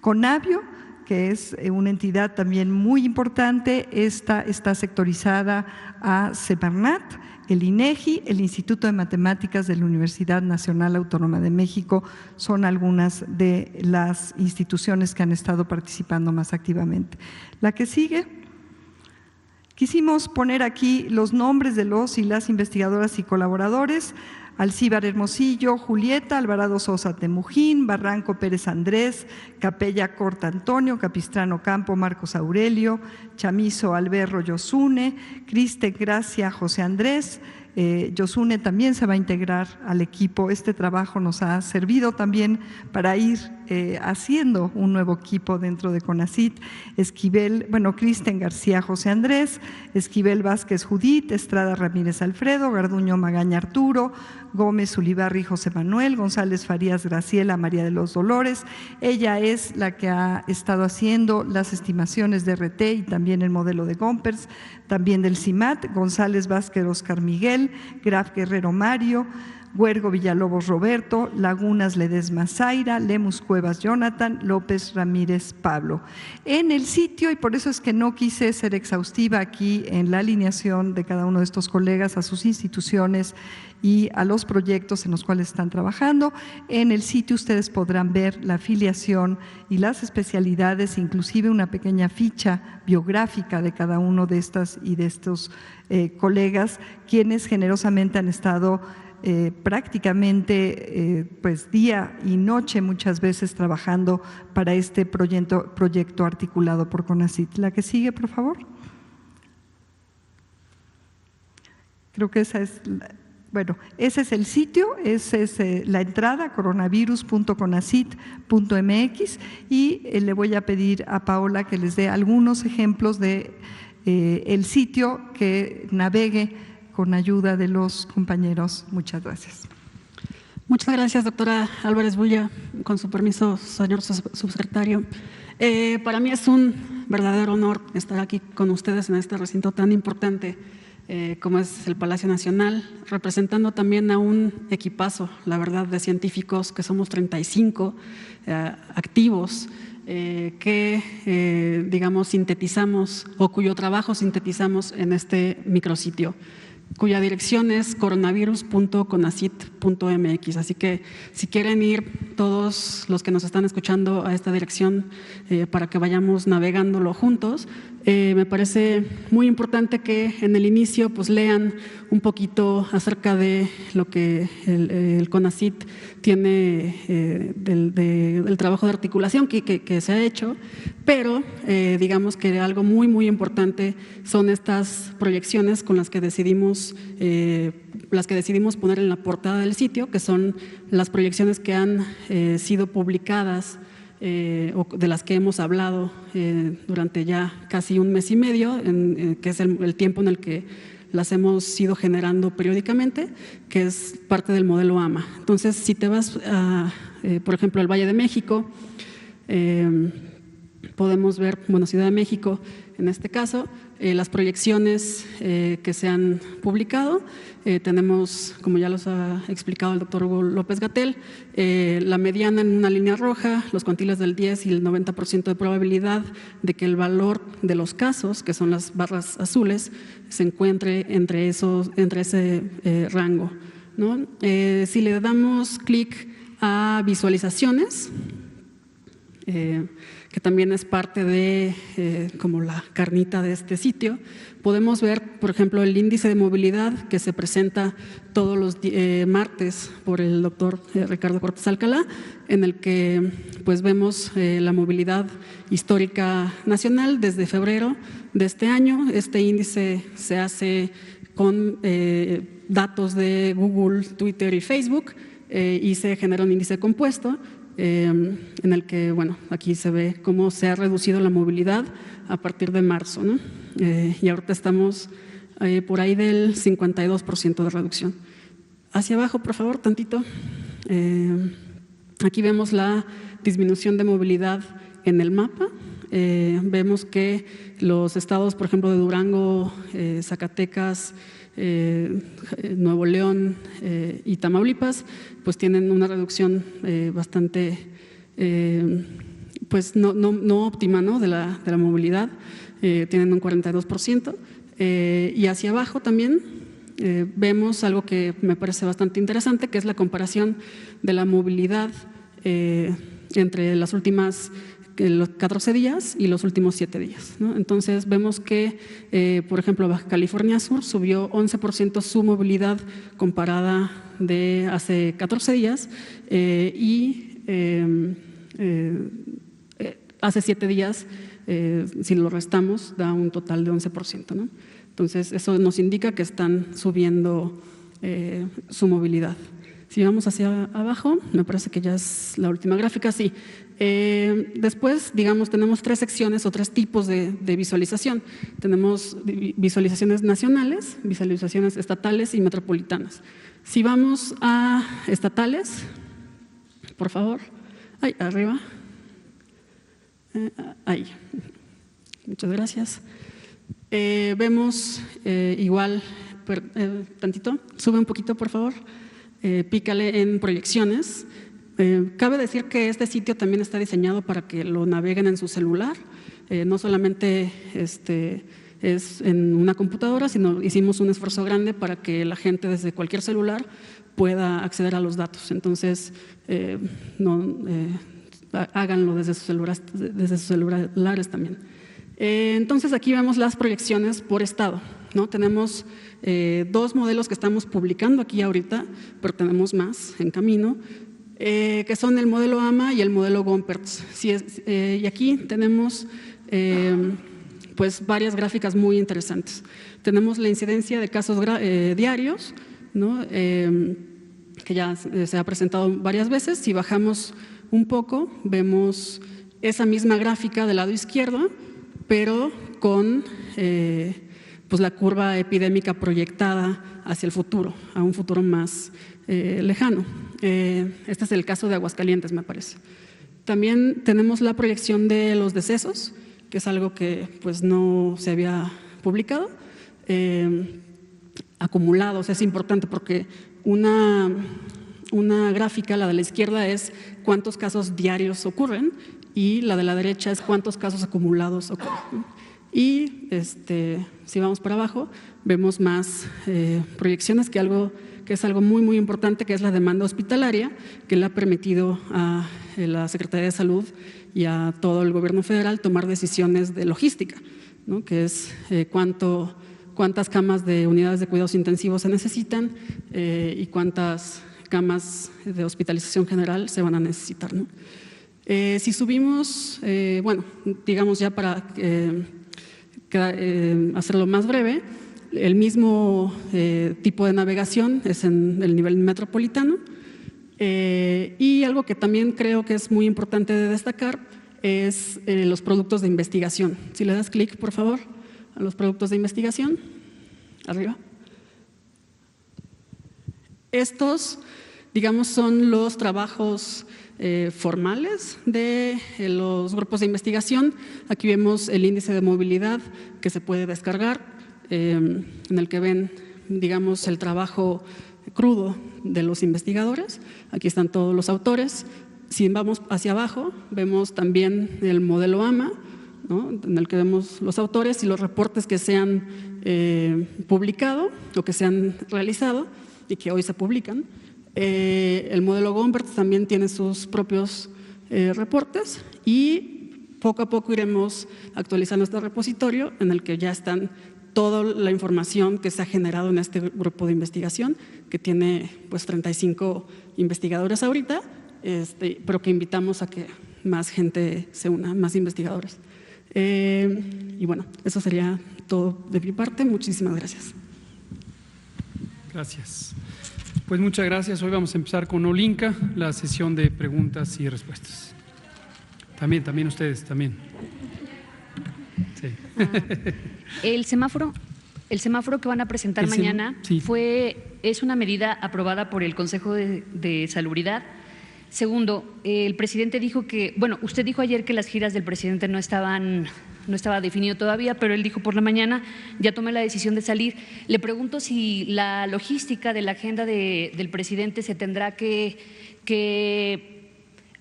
CONABIO, que es una entidad también muy importante, está sectorizada a Semarnat, el INEGI, el Instituto de Matemáticas de la Universidad Nacional Autónoma de México, son algunas de las instituciones que han estado participando más activamente. La que sigue, quisimos poner aquí los nombres de los y las investigadoras y colaboradores. Alcíbar Hermosillo, Julieta, Alvarado Sosa Temujín, Barranco Pérez Andrés, Capella Corta Antonio, Capistrano Campo Marcos Aurelio, Chamizo Alberro Yosune, Cristen Gracia José Andrés. Yosune también se va a integrar al equipo. Este trabajo nos ha servido también para ir haciendo un nuevo equipo dentro de CONACYT. Cristen García José Andrés, Esquivel Vázquez Judith, Estrada Ramírez Alfredo, Garduño Magaña Arturo, Gómez Ulibarri José Manuel, González Farías Graciela María de los Dolores. Ella es la que ha estado haciendo las estimaciones de RT y también el modelo de Gompers, también del CIMAT, González Vázquez Oscar Miguel, Graf Guerrero Mario, Huergo Villalobos Roberto, Lagunas Ledesma Zaira, Lemus Cuevas Jonathan, López Ramírez Pablo. En el sitio, y por eso es que no quise ser exhaustiva aquí en la alineación de cada uno de estos colegas a sus instituciones y a los proyectos en los cuales están trabajando. En el sitio ustedes podrán ver la afiliación y las especialidades, inclusive una pequeña ficha biográfica de cada uno de estas y de estos colegas, quienes generosamente han estado prácticamente pues día y noche muchas veces trabajando para este proyecto articulado por CONACYT. La que sigue, por favor. Creo que esa es… ese es el sitio, esa es la entrada, coronavirus.conacyt.mx, y le voy a pedir a Paola que les dé algunos ejemplos de el sitio, que navegue con ayuda de los compañeros. Muchas gracias. Muchas gracias, doctora Álvarez Bulla. Con su permiso, señor subsecretario. Para mí es un verdadero honor estar aquí con ustedes en este recinto tan importante como es el Palacio Nacional, representando también a un equipazo, la verdad, de científicos, que somos 35 activos, que digamos sintetizamos, o cuyo trabajo sintetizamos en este micrositio, cuya dirección es coronavirus.conacyt.mx. Así que si quieren ir todos los que nos están escuchando a esta dirección para que vayamos navegándolo juntos, me parece muy importante que en el inicio pues lean un poquito acerca de lo que el CONACYT tiene del trabajo de articulación que se ha hecho, pero digamos que algo muy, muy importante son estas proyecciones con las que decidimos poner en la portada del sitio, que son las proyecciones que han sido publicadas o de las que hemos hablado durante ya casi un mes y medio, que es el tiempo en el que las hemos ido generando periódicamente, que es parte del modelo AMA. Entonces, si te vas a, por ejemplo, al Valle de México, podemos ver, Ciudad de México en este caso, las proyecciones que se han publicado. Tenemos, como ya los ha explicado el doctor Hugo López-Gatell, la mediana en una línea roja, los cuantiles del 10 y el 90% de probabilidad de que el valor de los casos, que son las barras azules, se encuentre entre ese rango, ¿no? Si le damos clic a visualizaciones, que también es parte de como la carnita de este sitio, podemos ver, por ejemplo, el índice de movilidad que se presenta todos los martes por el doctor Ricardo Cortés Alcalá, en el que pues vemos la movilidad histórica nacional desde febrero de este año. Este índice se hace con datos de Google, Twitter y Facebook y se genera un índice compuesto en el que, aquí se ve cómo se ha reducido la movilidad a partir de marzo, ¿no? Y ahorita estamos por ahí del 52% de reducción. Hacia abajo, por favor, tantito. Aquí vemos la disminución de movilidad en el mapa. Vemos que los estados, por ejemplo, de Durango, Zacatecas, Nuevo León y Tamaulipas, pues tienen una reducción bastante pues no óptima, ¿no? de la movilidad, tienen un 42%. Y hacia abajo también vemos algo que me parece bastante interesante, que es la comparación de la movilidad entre las últimas los 14 días y los últimos 7 días, ¿no? Entonces vemos que, por ejemplo, Baja California Sur subió 11% su movilidad comparada de hace 14 días y hace 7 días, si lo restamos, da un total de 11%, ¿no? Entonces, eso nos indica que están subiendo su movilidad. Si vamos hacia abajo, me parece que ya es la última gráfica, sí. Después, digamos, tenemos 3 secciones o 3 tipos de visualización. Tenemos visualizaciones nacionales, visualizaciones estatales y metropolitanas. Si vamos a estatales, por favor, ahí arriba, ahí, muchas gracias. Vemos igual, tantito, sube un poquito, por favor. Pícale en proyecciones. Cabe decir que este sitio también está diseñado para que lo naveguen en su celular. No solamente es en una computadora, sino hicimos un esfuerzo grande para que la gente desde cualquier celular pueda acceder a los datos. Entonces, háganlo desde sus celulares también. Entonces, aquí vemos las proyecciones por estado, ¿no? Tenemos 2 modelos que estamos publicando aquí ahorita, pero tenemos más en camino, que son el modelo AMA y el modelo Gompertz. Y aquí tenemos pues varias gráficas muy interesantes. Tenemos la incidencia de casos diarios, ¿no? Que ya se ha presentado varias veces. Si bajamos un poco, vemos esa misma gráfica del lado izquierdo, pero con pues la curva epidémica proyectada hacia el futuro, a un futuro más lejano. Este es el caso de Aguascalientes, me parece. También tenemos la proyección de los decesos, que es algo que pues no se había publicado. Acumulados, es importante porque una gráfica, la de la izquierda, es cuántos casos diarios ocurren y la de la derecha es cuántos casos acumulados ocurren. Y si vamos para abajo, vemos más proyecciones, que es algo muy, muy importante, que es la demanda hospitalaria, que le ha permitido a la Secretaría de Salud y a todo el gobierno federal tomar decisiones de logística, ¿no? Que es cuántas camas de unidades de cuidados intensivos se necesitan y cuántas camas de hospitalización general se van a necesitar, ¿no? Si subimos, bueno, digamos ya para hacerlo más breve, el mismo tipo de navegación es en el nivel metropolitano y algo que también creo que es muy importante de destacar es los productos de investigación. Si le das clic, por favor, a los productos de investigación, arriba. Estos, digamos, son los trabajos formales de los grupos de investigación. Aquí vemos el índice de movilidad que se puede descargar, en el que ven, digamos, el trabajo crudo de los investigadores. Aquí están todos los autores. Si vamos hacia abajo, vemos también el modelo AMA, ¿no? En el que vemos los autores y los reportes que se han publicado o que se han realizado y que hoy se publican. El modelo Gompertz también tiene sus propios reportes y poco a poco iremos actualizando este repositorio en el que ya están toda la información que se ha generado en este grupo de investigación, que tiene pues 35 investigadores ahorita, pero que invitamos a que más gente se una, más investigadores. Y bueno, eso sería todo de mi parte. Muchísimas gracias. Gracias. Pues muchas gracias. Hoy vamos a empezar con Olinka, la sesión de preguntas y respuestas. También ustedes, también. Sí. El semáforo que van a presentar mañana sí. es una medida aprobada por el Consejo de Salubridad. Segundo, el presidente dijo que, bueno, usted dijo ayer que las giras del presidente no estaba definido todavía, pero él dijo por la mañana, ya tomé la decisión de salir. Le pregunto si la logística de la agenda del presidente se tendrá que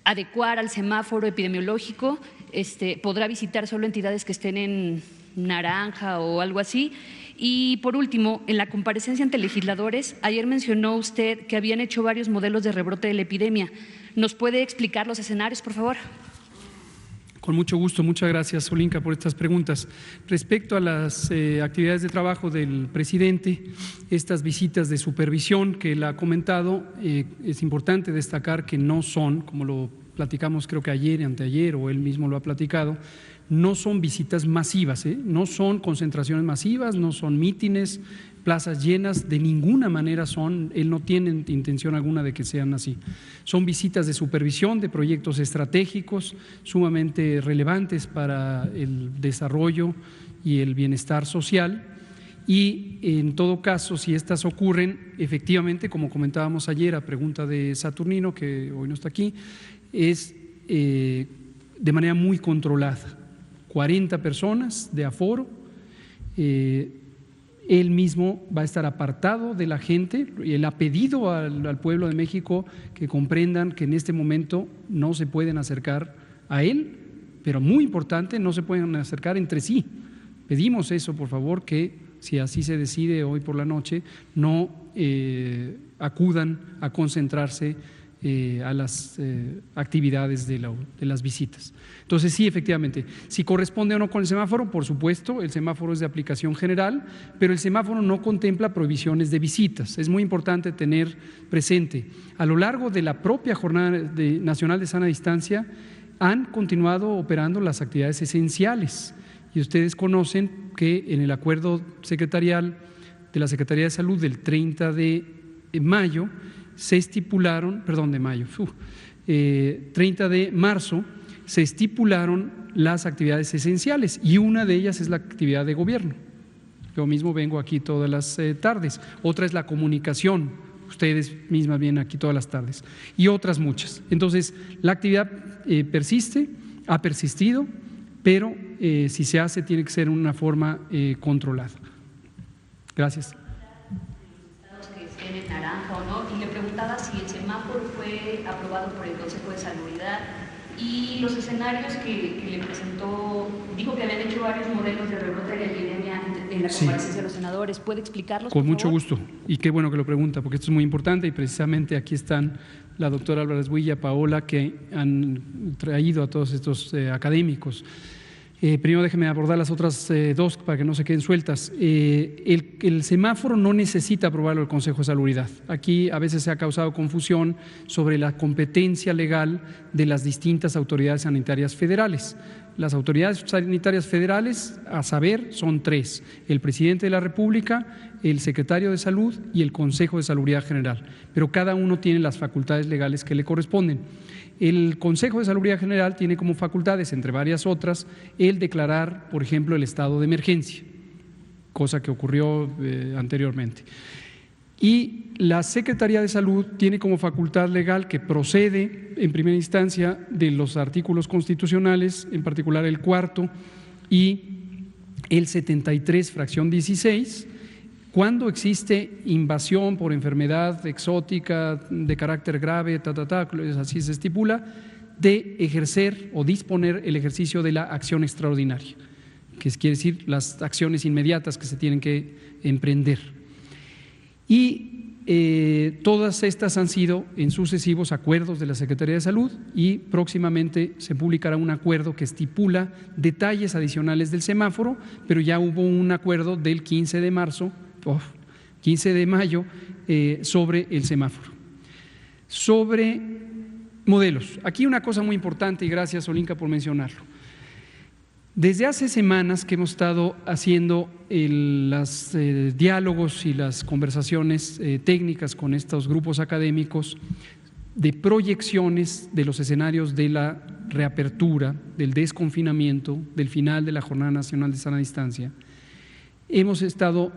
adecuar al semáforo epidemiológico, podrá visitar solo entidades que estén en naranja o algo así. Y por último, en la comparecencia ante legisladores, ayer mencionó usted que habían hecho varios modelos de rebrote de la epidemia. ¿Nos puede explicar los escenarios, por favor? Con mucho gusto, muchas gracias, Olinka, por estas preguntas. Respecto a las actividades de trabajo del presidente, estas visitas de supervisión que él ha comentado, es importante destacar que no son, como lo platicamos creo que ayer y anteayer, o él mismo lo ha platicado, no son visitas masivas, no son concentraciones masivas, no son mítines, plazas llenas, de ninguna manera son, él no tiene intención alguna de que sean así. Son visitas de supervisión de proyectos estratégicos sumamente relevantes para el desarrollo y el bienestar social, y en todo caso, si estas ocurren, efectivamente, como comentábamos ayer a pregunta de Saturnino, que hoy no está aquí, es de manera muy controlada. 40 personas de aforo, él mismo va a estar apartado de la gente, y él ha pedido al pueblo de México que comprendan que en este momento no se pueden acercar a él, pero muy importante, no se pueden acercar entre sí. Pedimos eso, por favor, que si así se decide hoy por la noche, no acudan a concentrarse a las actividades de las visitas. Entonces, sí, efectivamente, si corresponde o no con el semáforo, por supuesto, el semáforo es de aplicación general, pero el semáforo no contempla prohibiciones de visitas. Es muy importante tener presente, a lo largo de la propia Jornada Nacional de Sana Distancia, han continuado operando las actividades esenciales, y ustedes conocen que en el acuerdo secretarial de la Secretaría de Salud del 30 de mayo, se estipularon, 30 de marzo, se estipularon las actividades esenciales, y una de ellas es la actividad de gobierno. Yo mismo vengo aquí todas las tardes. Otra es la comunicación, ustedes mismas vienen aquí todas las tardes, y otras muchas. Entonces, la actividad persiste, ha persistido, pero si se hace tiene que ser en una forma controlada. Gracias. En naranja o no, y le preguntaba si el semáforo fue aprobado por el Consejo de Salubridad y los escenarios que le presentó, dijo que habían hecho varios modelos de rebrote de la epidemia en la comparecencia de los senadores. ¿Puede explicarlos? Con mucho gusto, y qué bueno que lo pregunta, porque esto es muy importante, y precisamente aquí están la doctora Álvarez Builla, Paola, que han traído a todos estos académicos. Primero déjeme abordar las otras dos para que no se queden sueltas. El semáforo no necesita aprobarlo el Consejo de Salubridad. Aquí a veces se ha causado confusión sobre la competencia legal de las distintas autoridades sanitarias federales. Las autoridades sanitarias federales, a saber, son tres: el presidente de la República, el secretario de Salud y el Consejo de Salubridad General, pero cada uno tiene las facultades legales que le corresponden. El Consejo de Salubridad General tiene como facultades, entre varias otras, el declarar, por ejemplo, el estado de emergencia, cosa que ocurrió anteriormente. Y la Secretaría de Salud tiene como facultad legal, que procede en primera instancia de los artículos constitucionales, en particular el 4º y el 73, fracción 16, cuando existe invasión por enfermedad exótica de carácter grave, así se estipula, de ejercer o disponer el ejercicio de la acción extraordinaria, que quiere decir las acciones inmediatas que se tienen que emprender. Y todas estas han sido en sucesivos acuerdos de la Secretaría de Salud, y próximamente se publicará un acuerdo que estipula detalles adicionales del semáforo, pero ya hubo un acuerdo del 15 de mayo sobre el semáforo. Sobre modelos, aquí una cosa muy importante, y gracias, Olinka, por mencionarlo. Desde hace semanas que hemos estado haciendo los diálogos y las conversaciones técnicas con estos grupos académicos de proyecciones de los escenarios de la reapertura, del desconfinamiento, del final de la Jornada Nacional de Sana Distancia, hemos estado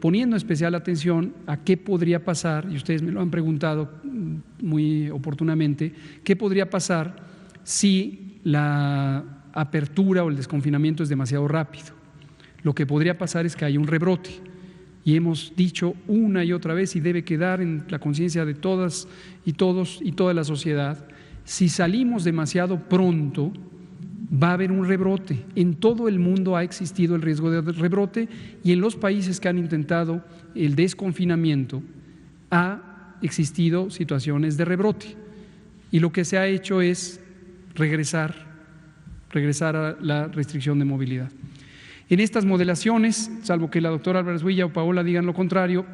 poniendo especial atención a qué podría pasar, y ustedes me lo han preguntado muy oportunamente, qué podría pasar si la apertura o el desconfinamiento es demasiado rápido. Lo que podría pasar es que haya un rebrote, y hemos dicho una y otra vez, y debe quedar en la conciencia de todas y todos y toda la sociedad, si salimos demasiado pronto, va a haber un rebrote. En todo el mundo ha existido el riesgo de rebrote, y en los países que han intentado el desconfinamiento ha existido situaciones de rebrote, y lo que se ha hecho es regresar regresar a la restricción de movilidad. En estas modelaciones, salvo que la doctora Álvarez Huilla o Paola digan lo contrario,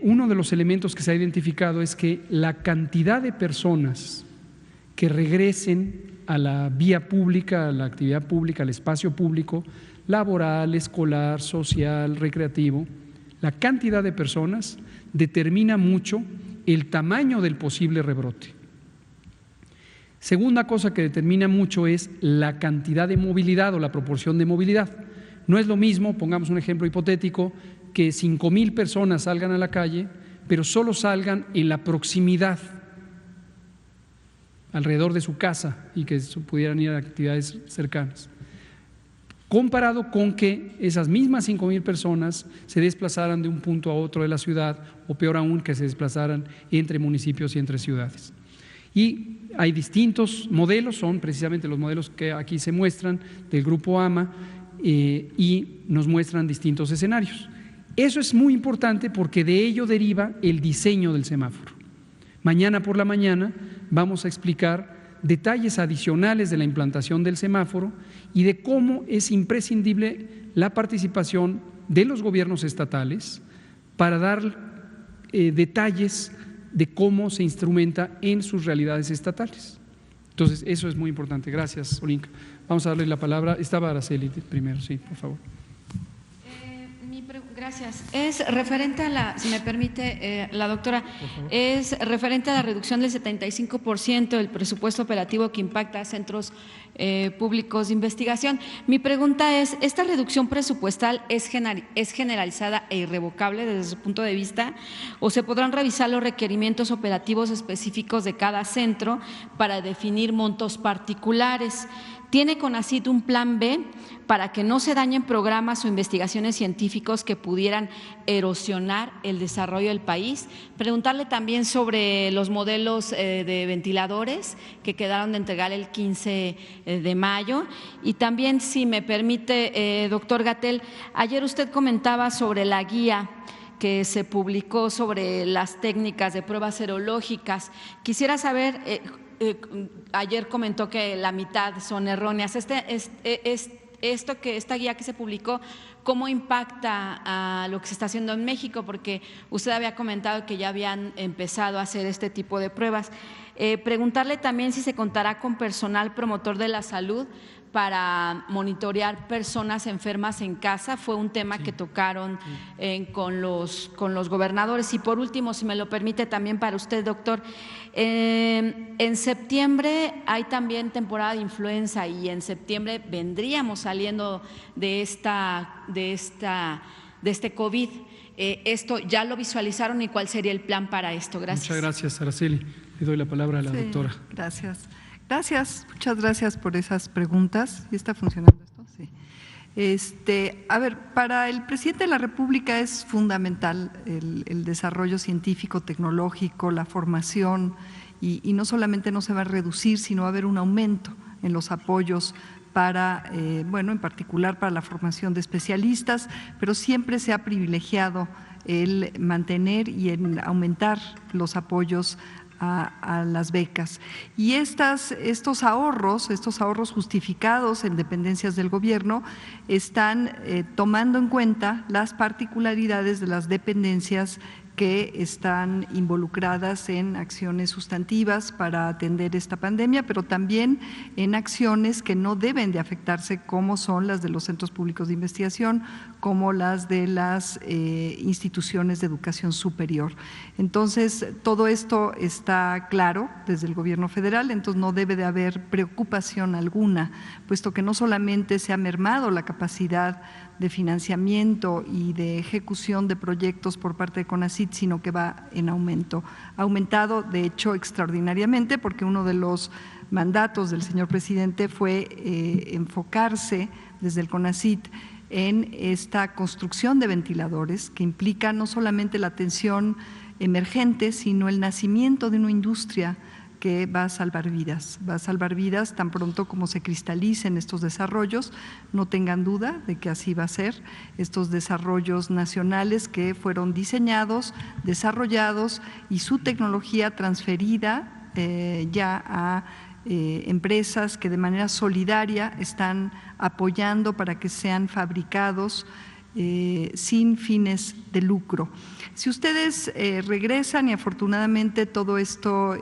uno de los elementos que se ha identificado es que la cantidad de personas que regresen a la vía pública, a la actividad pública, al espacio público, laboral, escolar, social, recreativo, la cantidad de personas determina mucho el tamaño del posible rebrote. Segunda cosa que determina mucho es la cantidad de movilidad o la proporción de movilidad. No es lo mismo, pongamos un ejemplo hipotético, que 5,000 personas salgan a la calle, pero solo salgan en la proximidad, alrededor de su casa, y que pudieran ir a actividades cercanas, comparado con que esas mismas 5,000 personas se desplazaran de un punto a otro de la ciudad, o peor aún, que se desplazaran entre municipios y entre ciudades. Y hay distintos modelos, son precisamente los modelos que aquí se muestran del Grupo AMA, y nos muestran distintos escenarios. Eso es muy importante porque de ello deriva el diseño del semáforo. Mañana por la mañana vamos a explicar detalles adicionales de la implantación del semáforo y de cómo es imprescindible la participación de los gobiernos estatales para dar detalles de cómo se instrumenta en sus realidades estatales. Entonces, eso es muy importante. Gracias, Olinka. Vamos a darle la palabra. Estaba Araceli primero, sí, por favor. Gracias. Es referente a la, si me permite, la doctora, es referente a la reducción del 75% del presupuesto operativo que impacta a centros públicos de investigación. Mi pregunta es, ¿esta reducción presupuestal es generalizada e irrevocable desde su punto de vista o se podrán revisar los requerimientos operativos específicos de cada centro para definir montos particulares? ¿Tiene CONACYT un plan B para que no se dañen programas o investigaciones científicos que pudieran erosionar el desarrollo del país? Preguntarle también sobre los modelos de ventiladores que quedaron de entregar el 15 de mayo. Y también, si me permite, doctor Gatell, ayer usted comentaba sobre la guía que se publicó sobre las técnicas de pruebas serológicas. Quisiera saber… ayer comentó que la mitad son erróneas. Esta guía que se publicó, ¿cómo impacta a lo que se está haciendo en México? Porque usted había comentado que ya habían empezado a hacer este tipo de pruebas. Preguntarle también si se contará con personal promotor de la salud para monitorear personas enfermas en casa. Fue un tema que tocaron con los gobernadores. Y por último, si me lo permite también para usted, doctor, en septiembre hay también temporada de influenza y en septiembre vendríamos saliendo de este COVID. ¿Esto ya lo visualizaron y cuál sería el plan para esto? Gracias. Muchas gracias, Araceli. Le doy la palabra a la doctora. Gracias. Muchas gracias por esas preguntas. ¿Y está funcionando esto? Sí. A ver, para el presidente de la República es fundamental el desarrollo científico, tecnológico, la formación, y no solamente no se va a reducir, sino va a haber un aumento en los apoyos para, en particular para la formación de especialistas, pero siempre se ha privilegiado el mantener y el aumentar los apoyos a las becas. Y estos ahorros justificados en dependencias del gobierno están tomando en cuenta las particularidades de las dependencias que están involucradas en acciones sustantivas para atender esta pandemia, pero también en acciones que no deben de afectarse, como son las de los centros públicos de investigación, como las de las instituciones de educación superior. Entonces, todo esto está claro desde el gobierno federal, entonces no debe de haber preocupación alguna, puesto que no solamente se ha mermado la capacidad de financiamiento y de ejecución de proyectos por parte de CONACYT, sino que va en aumento. Ha aumentado, de hecho, extraordinariamente, porque uno de los mandatos del señor presidente fue enfocarse desde el CONACYT en esta construcción de ventiladores que implica no solamente la atención emergente, sino el nacimiento de una industria que va a salvar vidas tan pronto como se cristalicen estos desarrollos. No tengan duda de que así va a ser, estos desarrollos nacionales que fueron diseñados, desarrollados y su tecnología transferida ya a empresas que de manera solidaria están apoyando para que sean fabricados sin fines de lucro. Si ustedes regresan, y afortunadamente todo esto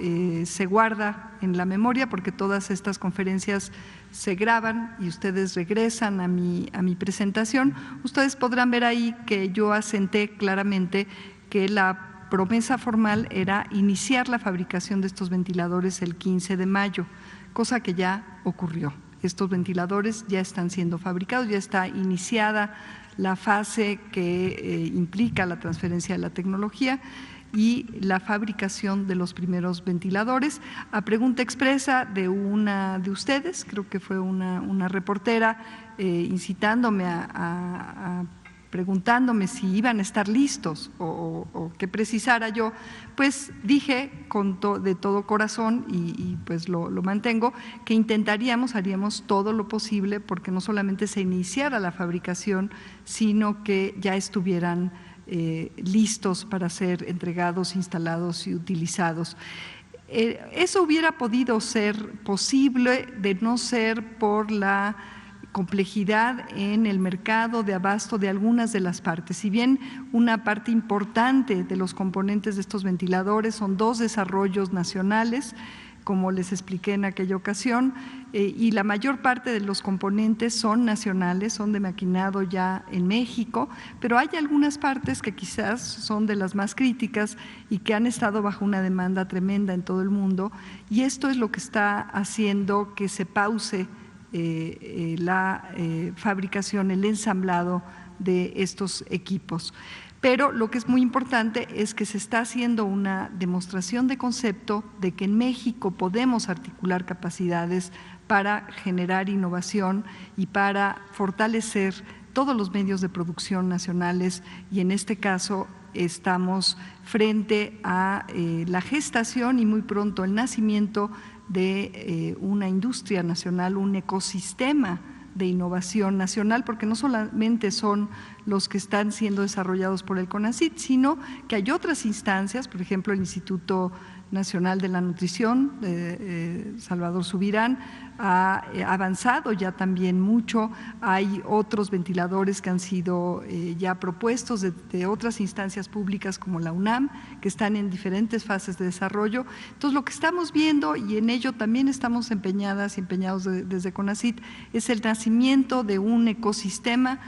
se guarda en la memoria porque todas estas conferencias se graban y ustedes regresan a mi presentación, ustedes podrán ver ahí que yo asenté claramente que la promesa formal era iniciar la fabricación de estos ventiladores el 15 de mayo, cosa que ya ocurrió. Estos ventiladores ya están siendo fabricados, ya está iniciada la fase que implica la transferencia de la tecnología y la fabricación de los primeros ventiladores. A pregunta expresa de una de ustedes, creo que fue una reportera, incitándome preguntándome si iban a estar listos o que precisara yo, pues dije de todo corazón y pues lo mantengo, que haríamos todo lo posible porque no solamente se iniciara la fabricación, sino que ya estuvieran listos para ser entregados, instalados y utilizados. Eso hubiera podido ser posible de no ser por la complejidad en el mercado de abasto de algunas de las partes. Si bien una parte importante de los componentes de estos ventiladores son 2 desarrollos nacionales, como les expliqué en aquella ocasión, y la mayor parte de los componentes son nacionales, son de maquinado ya en México, pero hay algunas partes que quizás son de las más críticas y que han estado bajo una demanda tremenda en todo el mundo, y esto es lo que está haciendo que se pause la fabricación, el ensamblado de estos equipos. Pero lo que es muy importante es que se está haciendo una demostración de concepto de que en México podemos articular capacidades para generar innovación y para fortalecer todos los medios de producción nacionales, y en este caso estamos frente a la gestación y muy pronto el nacimiento de una industria nacional, un ecosistema de innovación nacional, porque no solamente son los que están siendo desarrollados por el CONACYT, sino que hay otras instancias, por ejemplo el Instituto Nacional de la Nutrición, Salvador Subirán, ha avanzado ya también mucho. Hay otros ventiladores que han sido ya propuestos de otras instancias públicas como la UNAM, que están en diferentes fases de desarrollo. Entonces, lo que estamos viendo, y en ello también estamos empeñadas y empeñados desde CONACYT, es el nacimiento de un ecosistema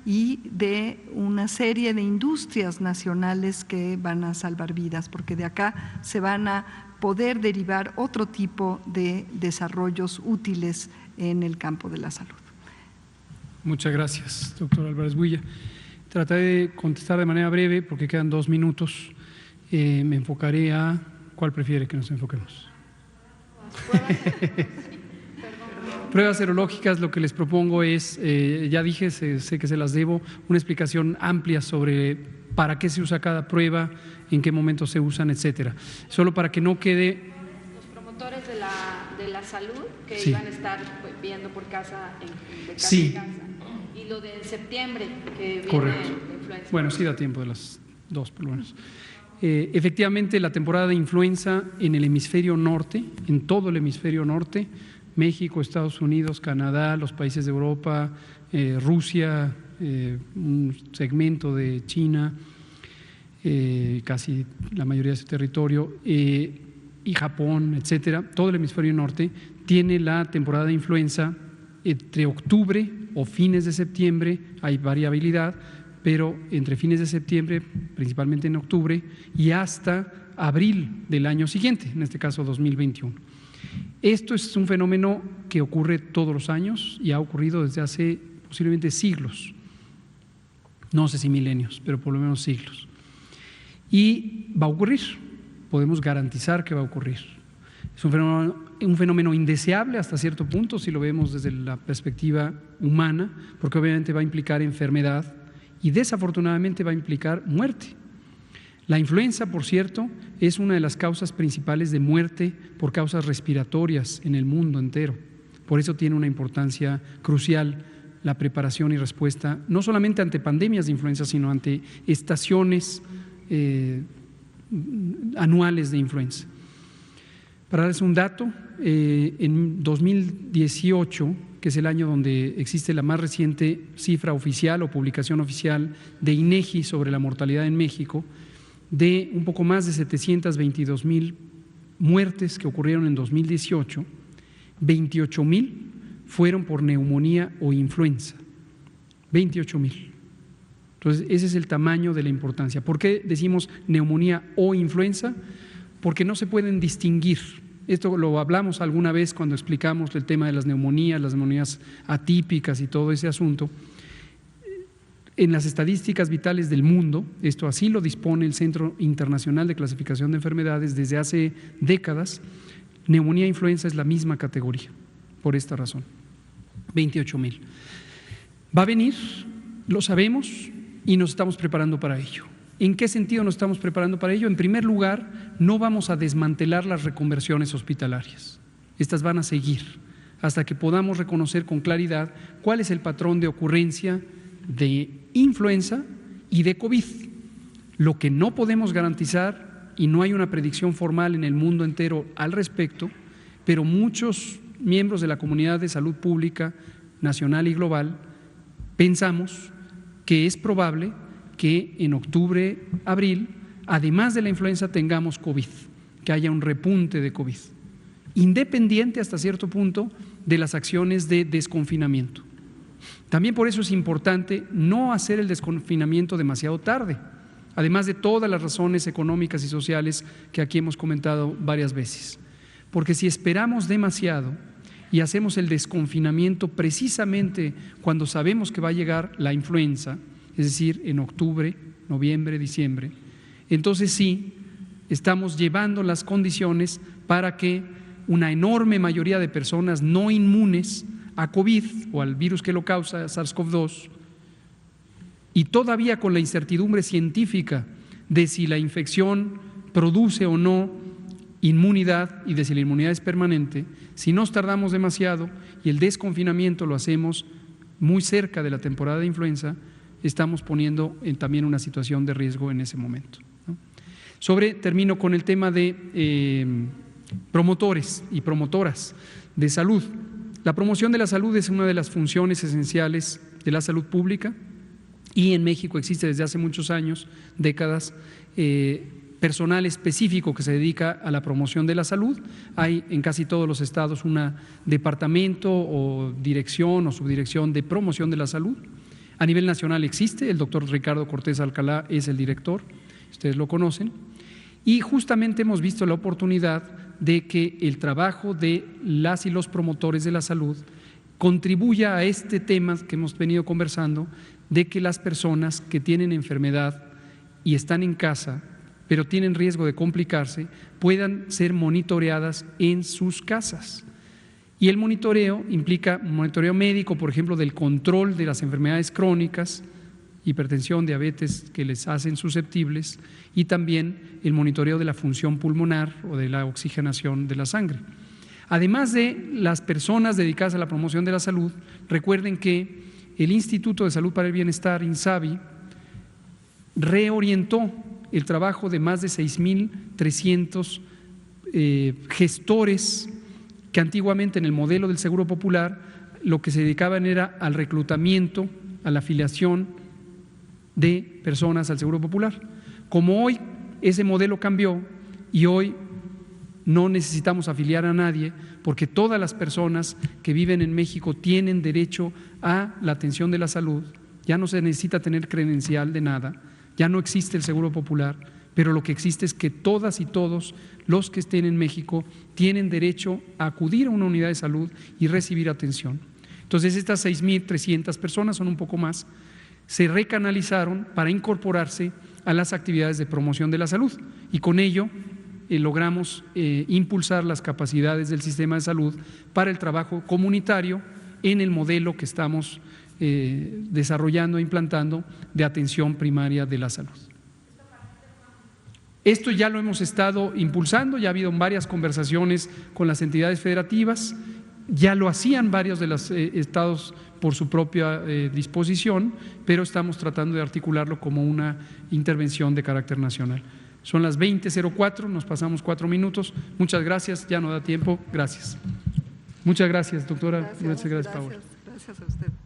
y de una serie de industrias nacionales que van a salvar vidas, porque de acá se van a poder derivar otro tipo de desarrollos útiles en el campo de la salud. Muchas gracias, doctor Álvarez Builla. Trataré de contestar de manera breve porque quedan 2 minutos. Me enfocaré a… ¿Cuál prefiere que nos enfoquemos? Pruebas serológicas, lo que les propongo es, ya dije, sé que se las debo, una explicación amplia sobre para qué se usa cada prueba, en qué momento se usan, etcétera. Solo para que no quede… Los promotores de la salud que sí. iban a estar viendo por casa, de casa sí. en casa. Y lo de septiembre, que viene correcto. de influenza. Bueno, sí da tiempo de las 2 por lo menos. Efectivamente, la temporada de influenza en el hemisferio norte, en todo el hemisferio norte, México, Estados Unidos, Canadá, los países de Europa, Rusia, un segmento de China, casi la mayoría de su territorio, y Japón, etcétera, todo el hemisferio norte tiene la temporada de influenza entre octubre o fines de septiembre, hay variabilidad, pero entre fines de septiembre, principalmente en octubre, y hasta abril del año siguiente, en este caso 2021. Esto es un fenómeno que ocurre todos los años y ha ocurrido desde hace posiblemente siglos, no sé si milenios, pero por lo menos siglos. Y va a ocurrir, podemos garantizar que va a ocurrir. Es un fenómeno indeseable hasta cierto punto, si lo vemos desde la perspectiva humana, porque obviamente va a implicar enfermedad y desafortunadamente va a implicar muerte. La influenza, por cierto, es una de las causas principales de muerte por causas respiratorias en el mundo entero. Por eso tiene una importancia crucial la preparación y respuesta, no solamente ante pandemias de influenza, sino ante estaciones anuales de influenza. Para darles un dato, en 2018, que es el año donde existe la más reciente cifra oficial o publicación oficial de INEGI sobre la mortalidad en México, de un poco más de 722,000 muertes que ocurrieron en 2018, 28,000 fueron por neumonía o influenza, 28,000. Entonces, ese es el tamaño de la importancia. ¿Por qué decimos neumonía o influenza? Porque no se pueden distinguir. Esto lo hablamos alguna vez cuando explicamos el tema de las neumonías atípicas y todo ese asunto. En las estadísticas vitales del mundo, esto así lo dispone el Centro Internacional de Clasificación de Enfermedades desde hace décadas, neumonía e influenza es la misma categoría, por esta razón, 28,000. Va a venir, lo sabemos y nos estamos preparando para ello. ¿En qué sentido nos estamos preparando para ello? En primer lugar, no vamos a desmantelar las reconversiones hospitalarias. Estas van a seguir hasta que podamos reconocer con claridad cuál es el patrón de ocurrencia de influenza y de COVID. Lo que no podemos garantizar, y no hay una predicción formal en el mundo entero al respecto, pero muchos miembros de la comunidad de salud pública nacional y global pensamos que es probable que en octubre, abril, además de la influenza, tengamos COVID, que haya un repunte de COVID, independiente hasta cierto punto de las acciones de desconfinamiento. También por eso es importante no hacer el desconfinamiento demasiado tarde, además de todas las razones económicas y sociales que aquí hemos comentado varias veces. Porque si esperamos demasiado y hacemos el desconfinamiento precisamente cuando sabemos que va a llegar la influenza, es decir, en octubre, noviembre, diciembre, entonces sí, estamos llevando las condiciones para que una enorme mayoría de personas no inmunes a COVID o al virus que lo causa, SARS-CoV-2, y todavía con la incertidumbre científica de si la infección produce o no inmunidad y de si la inmunidad es permanente, si nos tardamos demasiado y el desconfinamiento lo hacemos muy cerca de la temporada de influenza, estamos poniendo también una situación de riesgo en ese momento, ¿no? Termino con el tema de promotores y promotoras de salud. La promoción de la salud es una de las funciones esenciales de la salud pública y en México existe desde hace muchos años, décadas, personal específico que se dedica a la promoción de la salud. Hay en casi todos los estados un departamento o dirección o subdirección de promoción de la salud. A nivel nacional existe, el doctor Ricardo Cortés Alcalá es el director, ustedes lo conocen, y justamente hemos visto la oportunidad de que el trabajo de las y los promotores de la salud contribuya a este tema que hemos venido conversando, de que las personas que tienen enfermedad y están en casa, pero tienen riesgo de complicarse, puedan ser monitoreadas en sus casas. Y el monitoreo implica monitoreo médico, por ejemplo, del control de las enfermedades crónicas, hipertensión, diabetes, que les hacen susceptibles, y también el monitoreo de la función pulmonar o de la oxigenación de la sangre. Además de las personas dedicadas a la promoción de la salud, recuerden que el Instituto de Salud para el Bienestar, INSABI, reorientó el trabajo de más de 6,300 gestores que antiguamente en el modelo del Seguro Popular lo que se dedicaban era al reclutamiento, a la afiliación de personas al Seguro Popular. Como hoy ese modelo cambió y hoy no necesitamos afiliar a nadie porque todas las personas que viven en México tienen derecho a la atención de la salud, ya no se necesita tener credencial de nada, ya no existe el Seguro Popular, pero lo que existe es que todas y todos los que estén en México tienen derecho a acudir a una unidad de salud y recibir atención. Entonces estas 6,300 personas, son un poco más, se recanalizaron para incorporarse a las actividades de promoción de la salud y con ello logramos impulsar las capacidades del sistema de salud para el trabajo comunitario en el modelo que estamos desarrollando e implantando de atención primaria de la salud. Esto ya lo hemos estado impulsando, ya ha habido varias conversaciones con las entidades federativas, ya lo hacían varios de los estados por su propia disposición, pero estamos tratando de articularlo como una intervención de carácter nacional. Son las 20:04, nos pasamos 4 minutos. Muchas gracias, ya no da tiempo. Gracias. Muchas gracias, doctora. Gracias, Paola. Gracias a usted.